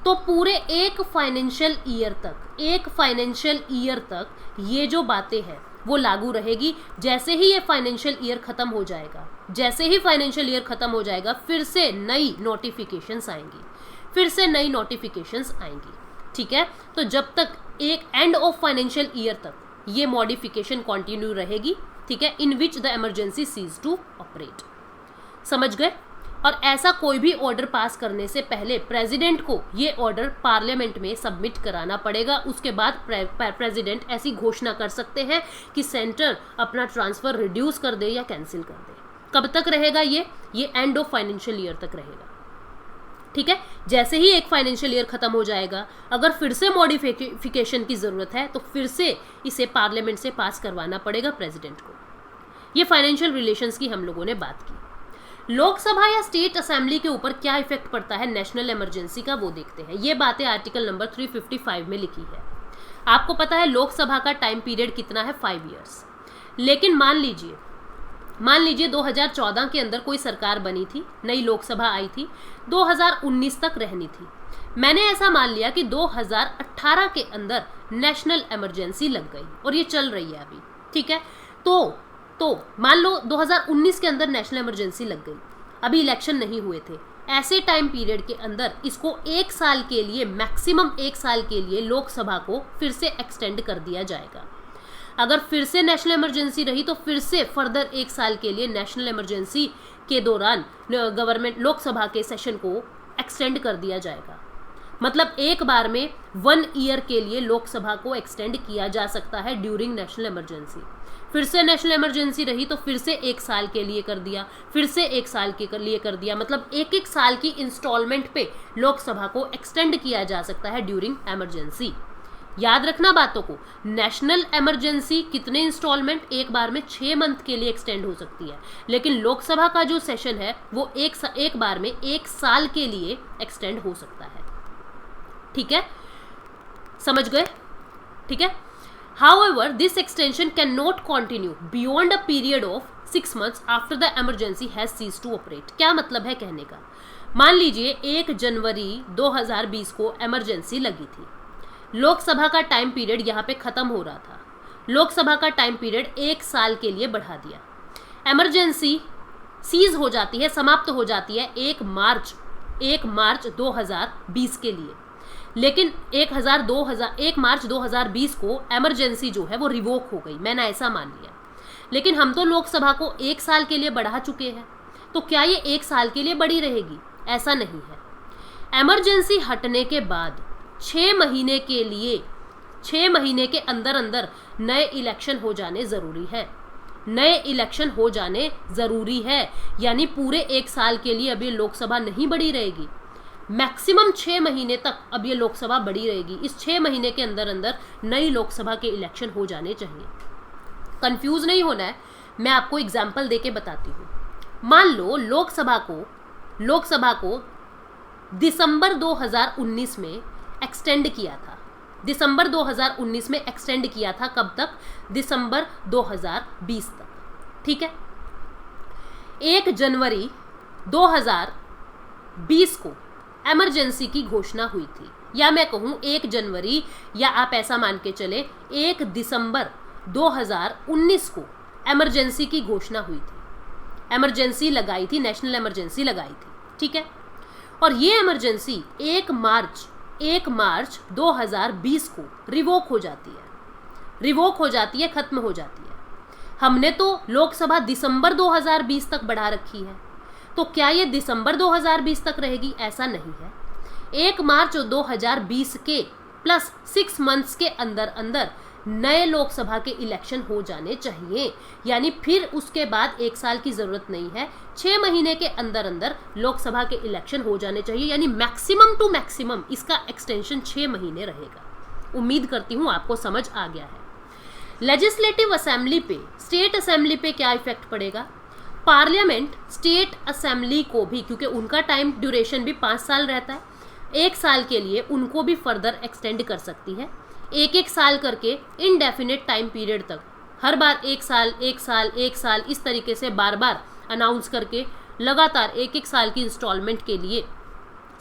तो पूरे एक फाइनेंशियल ईयर तक ये जो बातें हैं वो लागू रहेगी। जैसे ही ये फाइनेंशियल ईयर खत्म हो जाएगा, फिर से नई नोटिफिकेशंस आएंगी, ठीक है, तो जब तक एक एंड ऑफ फाइनेंशियल ईयर तक ये मॉडिफिकेशन कंटिन्यू रहेगी। ठीक है, in which the emergency ceases to operate. समझ गए? और ऐसा कोई भी ऑर्डर पास करने से पहले प्रेसिडेंट को ये ऑर्डर पार्लियामेंट में सबमिट कराना पड़ेगा। उसके बाद प्रेसिडेंट ऐसी घोषणा कर सकते हैं कि सेंटर अपना ट्रांसफर रिड्यूस कर दे या कैंसिल कर दे। कब तक रहेगा ये एंड ऑफ फाइनेंशियल ईयर तक रहेगा। ठीक है, जैसे ही एक फाइनेंशियल ईयर खत्म हो जाएगा, अगर फिर से मॉडिफिकेशन की जरूरत है तो फिर से इसे पार्लियामेंट से पास करवाना पड़ेगा प्रेसिडेंट को। ये फाइनेंशियल रिलेशंस की हम लोगों ने बात की। लोकसभा या स्टेट असेंबली के ऊपर क्या इफेक्ट पड़ता है नेशनल इमरजेंसी का, वो देखते हैं। ये बातें आर्टिकल नंबर 355 में लिखी है। आपको पता है लोकसभा का टाइम पीरियड कितना है? 5 ईयर्स। लेकिन मान लीजिए 2014 के अंदर कोई सरकार बनी थी, नई लोकसभा आई थी, 2019 तक रहनी थी। मैंने ऐसा मान लिया कि 2018 के अंदर नेशनल इमरजेंसी लग गई और ये चल रही है अभी। ठीक है, तो मान लो 2019 के अंदर नेशनल इमरजेंसी लग गई, अभी इलेक्शन नहीं हुए थे। ऐसे टाइम पीरियड के अंदर इसको 1 साल के लिए, मैक्सिमम 1 साल के लिए लोकसभा को फिर से एक्सटेंड कर दिया जाएगा। अगर फिर से नेशनल इमरजेंसी रही तो फिर से फर्दर 1 साल के लिए नेशनल इमरजेंसी के दौरान गवर्नमेंट लोकसभा के सेशन को एक्सटेंड कर दिया जाएगा। मतलब एक बार में 1 ईयर के लिए लोकसभा को एक्सटेंड किया जा सकता है ड्यूरिंग नेशनल इमरजेंसी। फिर से नेशनल इमरजेंसी रही तो फिर से 1 साल के लिए कर दिया, फिर से 1 साल के लिए कर दिया। मतलब एक साल की इंस्टॉलमेंट पे लोकसभा को एक्सटेंड किया जा सकता है ड्यूरिंग इमरजेंसी। याद रखना बातों को, नेशनल इमरजेंसी कितने इंस्टॉलमेंट, एक बार में 6 मंथ के लिए एक्सटेंड हो सकती है, लेकिन लोकसभा का जो सेशन है वो एक बार में 1 साल के लिए एक्सटेंड हो सकता है। ठीक है, समझ गए? ठीक है। However, this extension cannot continue beyond a period of 6 months after the emergency has ceased to operate। क्या मतलब है कहने का? मान लीजिए 1 जनवरी 2020 को इमरजेंसी लगी थी, लोकसभा का टाइम पीरियड यहाँ पे ख़त्म हो रहा था, लोकसभा का टाइम पीरियड 1 साल के लिए बढ़ा दिया, इमरजेंसी सीज हो जाती है, समाप्त हो जाती है 1 मार्च 2020 के लिए, लेकिन 1 मार्च 2020 को इमरजेंसी जो है वो रिवोक हो गई, मैंने ऐसा मान लिया, लेकिन हम तो लोकसभा को 1 साल के लिए बढ़ा चुके हैं, तो क्या ये 1 साल के लिए बढ़ी रहेगी? ऐसा नहीं है। इमरजेंसी हटने के बाद 6 महीने के लिए, 6 महीने के अंदर अंदर नए इलेक्शन हो जाने ज़रूरी है, नए इलेक्शन हो जाने ज़रूरी है, यानी पूरे 1 साल के लिए अब ये लोकसभा नहीं बढ़ी रहेगी, मैक्सिमम 6 महीने तक अब ये लोकसभा बढ़ी रहेगी। इस 6 महीने के अंदर अंदर नई लोकसभा के इलेक्शन हो जाने चाहिए। कंफ्यूज नहीं होना है, मैं आपको एग्जाम्पल देके बताती हूँ। मान लो लोकसभा को दिसंबर 2019 में एक्सटेंड किया था, दिसंबर 2019 में एक्सटेंड किया था, कब तक? दिसंबर 2020 तक। ठीक है, 1 जनवरी 2020 को इमरजेंसी की घोषणा हुई थी, या मैं कहूँ 1 जनवरी, या आप ऐसा मान के चले 1 दिसंबर 2019 को इमरजेंसी की घोषणा हुई थी, इमरजेंसी लगाई थी, नेशनल इमरजेंसी लगाई थी। ठीक है, और ये इमरजेंसी 1 मार्च 2020 को रिवोक हो जाती है, खत्म हो जाती है। हमने तो लोकसभा दिसंबर 2020 तक बढ़ा रखी है, तो क्या ये दिसंबर 2020 तक रहेगी? ऐसा नहीं है। 1 मार्च 2020 के प्लस 6 मंथ्स के अंदर अंदर नए लोकसभा के इलेक्शन हो जाने चाहिए, यानी फिर उसके बाद 1 साल की ज़रूरत नहीं है, 6 महीने के अंदर अंदर लोकसभा के इलेक्शन हो जाने चाहिए, यानी मैक्सिमम टू मैक्सिमम इसका एक्सटेंशन 6 महीने रहेगा। उम्मीद करती हूँ आपको समझ आ गया है। लेजिस्लेटिव असेंबली पे, स्टेट असेंबली पे क्या इफेक्ट पड़ेगा? पार्लियामेंट स्टेट असेंबली को भी, क्योंकि उनका टाइम ड्यूरेशन भी 5 साल रहता है, 1 साल के लिए उनको भी फर्दर एक्सटेंड कर सकती है, 1 साल करके इनडेफिनेट टाइम पीरियड तक, हर बार 1 साल इस तरीके से बार बार अनाउंस करके लगातार 1 साल की इंस्टॉलमेंट के लिए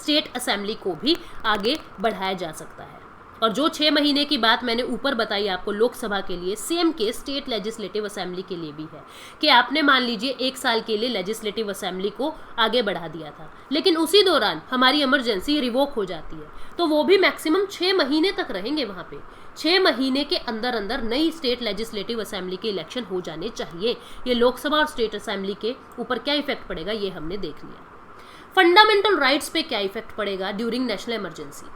स्टेट असेंबली को भी आगे बढ़ाया जा सकता है। और जो 6 महीने की बात मैंने ऊपर बताई आपको लोकसभा के लिए, same case state legislative assembly के लिए भी है, कि आपने मान लीजिए 1 साल के लिए लेजिस्लेटिव असेंबली को आगे बढ़ा दिया था, लेकिन उसी दौरान हमारी इमरजेंसी रिवोक हो जाती है, तो वो भी मैक्सिमम 6 महीने तक रहेंगे वहाँ पे। 6 महीने के अंदर अंदर नई स्टेट लेजिस्लेटिव असेंबली के इलेक्शन हो जाने चाहिए। ये लोकसभा और स्टेट असेंबली के ऊपर क्या इफेक्ट पड़ेगा ये हमने देख लिया। फंडामेंटल राइट्स पे क्या इफेक्ट पड़ेगा ड्यूरिंग नेशनल इमरजेंसी?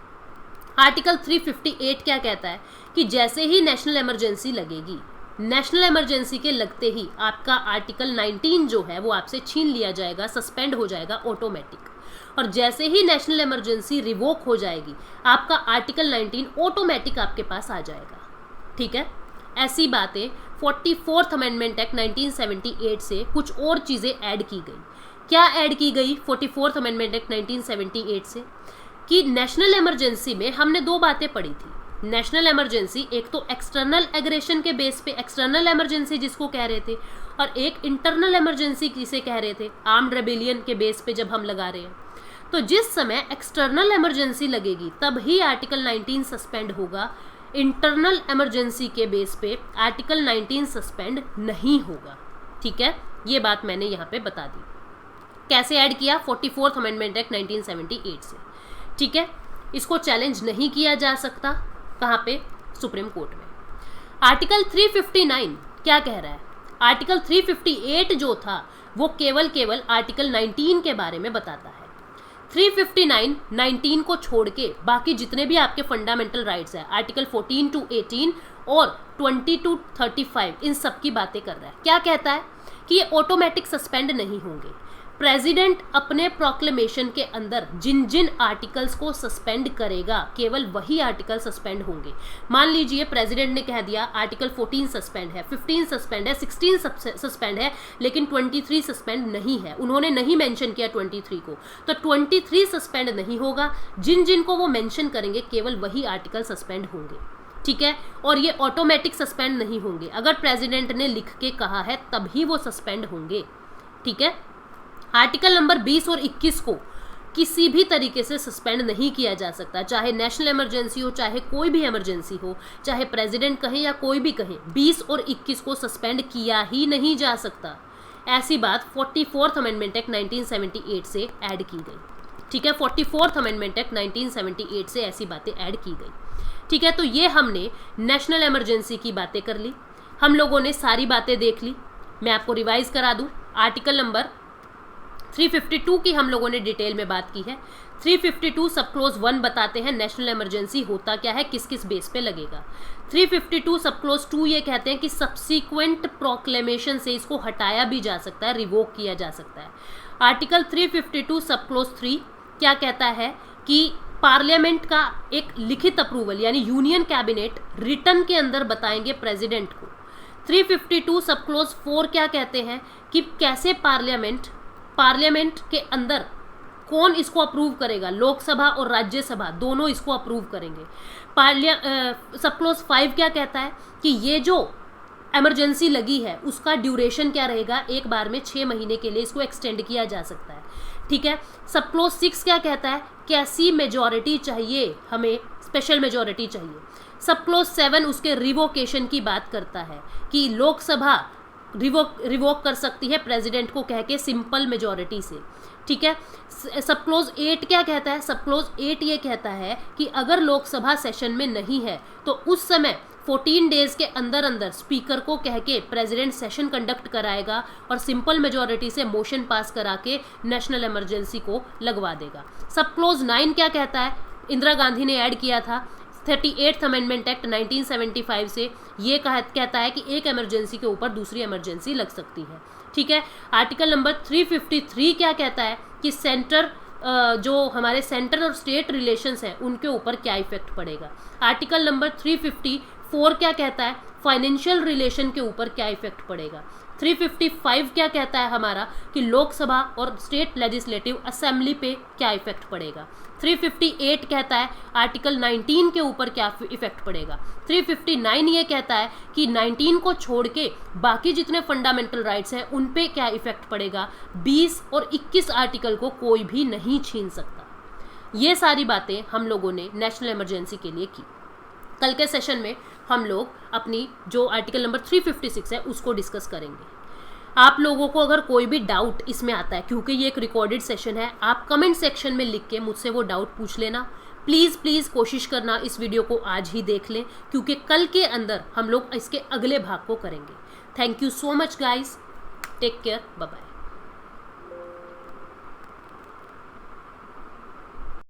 आर्टिकल 358 क्या कहता है कि जैसे ही नेशनल इमरजेंसी लगेगी, नेशनल इमरजेंसी के लगते ही आपका आर्टिकल 19 जो है वो आपसे छीन लिया जाएगा, सस्पेंड हो जाएगा ऑटोमेटिक, और जैसे ही नेशनल इमरजेंसी रिवोक हो जाएगी आपका आर्टिकल 19 ऑटोमेटिक आपके पास आ जाएगा। ठीक है, ऐसी बातें 44th अमेंडमेंट एक्ट 1978 से कुछ और चीज़ें ऐड की गई। क्या ऐड की गई 44th अमेंडमेंट एक्ट 1978 से? कि नेशनल इमरजेंसी में हमने 2 बातें पढ़ी थी। नेशनल इमरजेंसी एक तो एक्सटर्नल एग्रेशन के बेस पे, एक्सटर्नल इमरजेंसी जिसको कह रहे थे, और एक इंटरनल इमरजेंसी जिसे कह रहे थे आर्म्ड रेबेलियन के बेस पे जब हम लगा रहे हैं। तो जिस समय एक्सटर्नल इमरजेंसी लगेगी तब ही आर्टिकल 19 सस्पेंड होगा, इंटरनल इमरजेंसी के बेस पे आर्टिकल 19 सस्पेंड नहीं होगा। ठीक है, ये बात मैंने यहाँ पे बता दी। कैसे ऐड किया? 44th अमेंडमेंट एक्ट 1978 से। ठीक है, इसको चैलेंज नहीं किया जा सकता। कहाँ पे? सुप्रीम कोर्ट में। आर्टिकल 359 क्या कह रहा है? आर्टिकल 358 जो था वो केवल आर्टिकल 19 के बारे में बताता है। 359 19 को छोड़ के बाकी जितने भी आपके फंडामेंटल राइट्स हैं, आर्टिकल 14 to 18 और 20 to 35, इन सब की बातें कर रहा है। क्या कहता है कि ये ऑटोमेटिक सस्पेंड नहीं होंगे। प्रेसिडेंट अपने प्रोक्लेमेशन के अंदर जिन जिन आर्टिकल्स को सस्पेंड करेगा केवल वही आर्टिकल सस्पेंड होंगे। मान लीजिए प्रेसिडेंट ने कह दिया आर्टिकल 14 सस्पेंड है, 15 सस्पेंड है, 16 सस्पेंड है, लेकिन 23 सस्पेंड नहीं है, उन्होंने नहीं मेंशन किया 23 को, तो 23 सस्पेंड नहीं होगा। जिन जिन को वो मेंशन करेंगे केवल वही आर्टिकल सस्पेंड होंगे, ठीक है। और ये ऑटोमेटिक सस्पेंड नहीं होंगे, अगर प्रेसिडेंट ने लिख के कहा है तभी वो सस्पेंड होंगे, ठीक है। आर्टिकल नंबर 20 और 21 को किसी भी तरीके से सस्पेंड नहीं किया जा सकता, चाहे नेशनल इमरजेंसी हो, चाहे कोई भी इमरजेंसी हो, चाहे प्रेसिडेंट कहे या कोई भी कहे, 20 और 21 को सस्पेंड किया ही नहीं जा सकता। ऐसी बात 44th अमेंडमेंट एक्ट 1978 से ऐड की गई, ठीक है। 44th अमेंडमेंट एक्ट 1978 से ऐसी बातें ऐड की गई, ठीक है। तो ये हमने नेशनल इमरजेंसी की बातें कर ली, हम लोगों ने सारी बातें देख ली। मैं आपको रिवाइज करा दूं, आर्टिकल नंबर 352 की हम लोगों ने डिटेल में बात की है। 352 सब क्लोज 1 बताते हैं नेशनल इमरजेंसी होता क्या है, किस किस बेस पे लगेगा। 352 सब क्लोज 2 ये कहते हैं कि सब्सिक्वेंट प्रोक्लेमेशन से इसको हटाया भी जा सकता है, रिवोक किया जा सकता है। आर्टिकल 352 सब क्लोज 3 क्या कहता है कि पार्लियामेंट का एक लिखित अप्रूवल यानी यूनियन कैबिनेट रिटर्न के अंदर बताएंगे प्रेसिडेंट को। 352 सब क्लोज 4 क्या कहते हैं कि कैसे पार्लियामेंट के अंदर कौन इसको अप्रूव करेगा, लोकसभा और राज्यसभा दोनों इसको अप्रूव करेंगे। सब क्लोज 5 क्या कहता है कि ये जो इमरजेंसी लगी है उसका ड्यूरेशन क्या रहेगा, एक बार में 6 महीने के लिए इसको एक्सटेंड किया जा सकता है, ठीक है। सब क्लोज 6 क्या कहता है, कैसी मेजॉरिटी चाहिए, हमें स्पेशल मेजॉरिटी चाहिए। सब क्लोज 7 उसके रिवोकेशन की बात करता है कि लोकसभा रिवोक कर सकती है प्रेसिडेंट को कह के सिंपल मेजॉरिटी से, ठीक है। सब क्लोज 8 क्या कहता है, सब क्लोज 8 ये कहता है कि अगर लोकसभा सेशन में नहीं है तो उस समय 14 डेज के अंदर अंदर स्पीकर को कह के प्रेसिडेंट सेशन कंडक्ट कराएगा और सिंपल मेजॉरिटी से मोशन पास करा के नेशनल इमरजेंसी को लगवा देगा। सब क्लोज 9 क्या कहता है, इंदिरा गांधी ने ऐड किया था 38th अमेंडमेंट एक्ट 1975 से, ये कहता है कि एक इमरजेंसी के ऊपर दूसरी इमरजेंसी लग सकती है, ठीक है। आर्टिकल नंबर 353 क्या कहता है कि सेंटर जो हमारे सेंटर और स्टेट रिलेशंस हैं उनके ऊपर क्या इफेक्ट पड़ेगा। आर्टिकल नंबर 354 क्या कहता है, फाइनेंशियल रिलेशन के ऊपर क्या इफेक्ट पड़ेगा। 355 क्या कहता है हमारा कि लोकसभा और स्टेट लेजिस्लेटिव असेंबली पे क्या इफेक्ट पड़ेगा। 358 कहता है आर्टिकल 19 के ऊपर क्या इफेक्ट पड़ेगा। 359 ये कहता है कि 19 को छोड़ के बाकी जितने फंडामेंटल राइट्स हैं उन पे क्या इफेक्ट पड़ेगा। 20 और 21 आर्टिकल को कोई भी नहीं छीन सकता। ये सारी बातें हम लोगों ने नेशनल इमरजेंसी के लिए की। कल के सेशन में हम लोग अपनी जो आर्टिकल नंबर 356 है उसको डिस्कस करेंगे। आप लोगों को अगर कोई भी डाउट इसमें आता है, क्योंकि ये एक रिकॉर्डेड सेशन है, आप कमेंट सेक्शन में लिख के मुझसे वो डाउट पूछ लेना। प्लीज़ कोशिश करना इस वीडियो को आज ही देख लें, क्योंकि कल के अंदर हम लोग इसके अगले भाग को करेंगे। Thank you so much guys, take care, bye bye.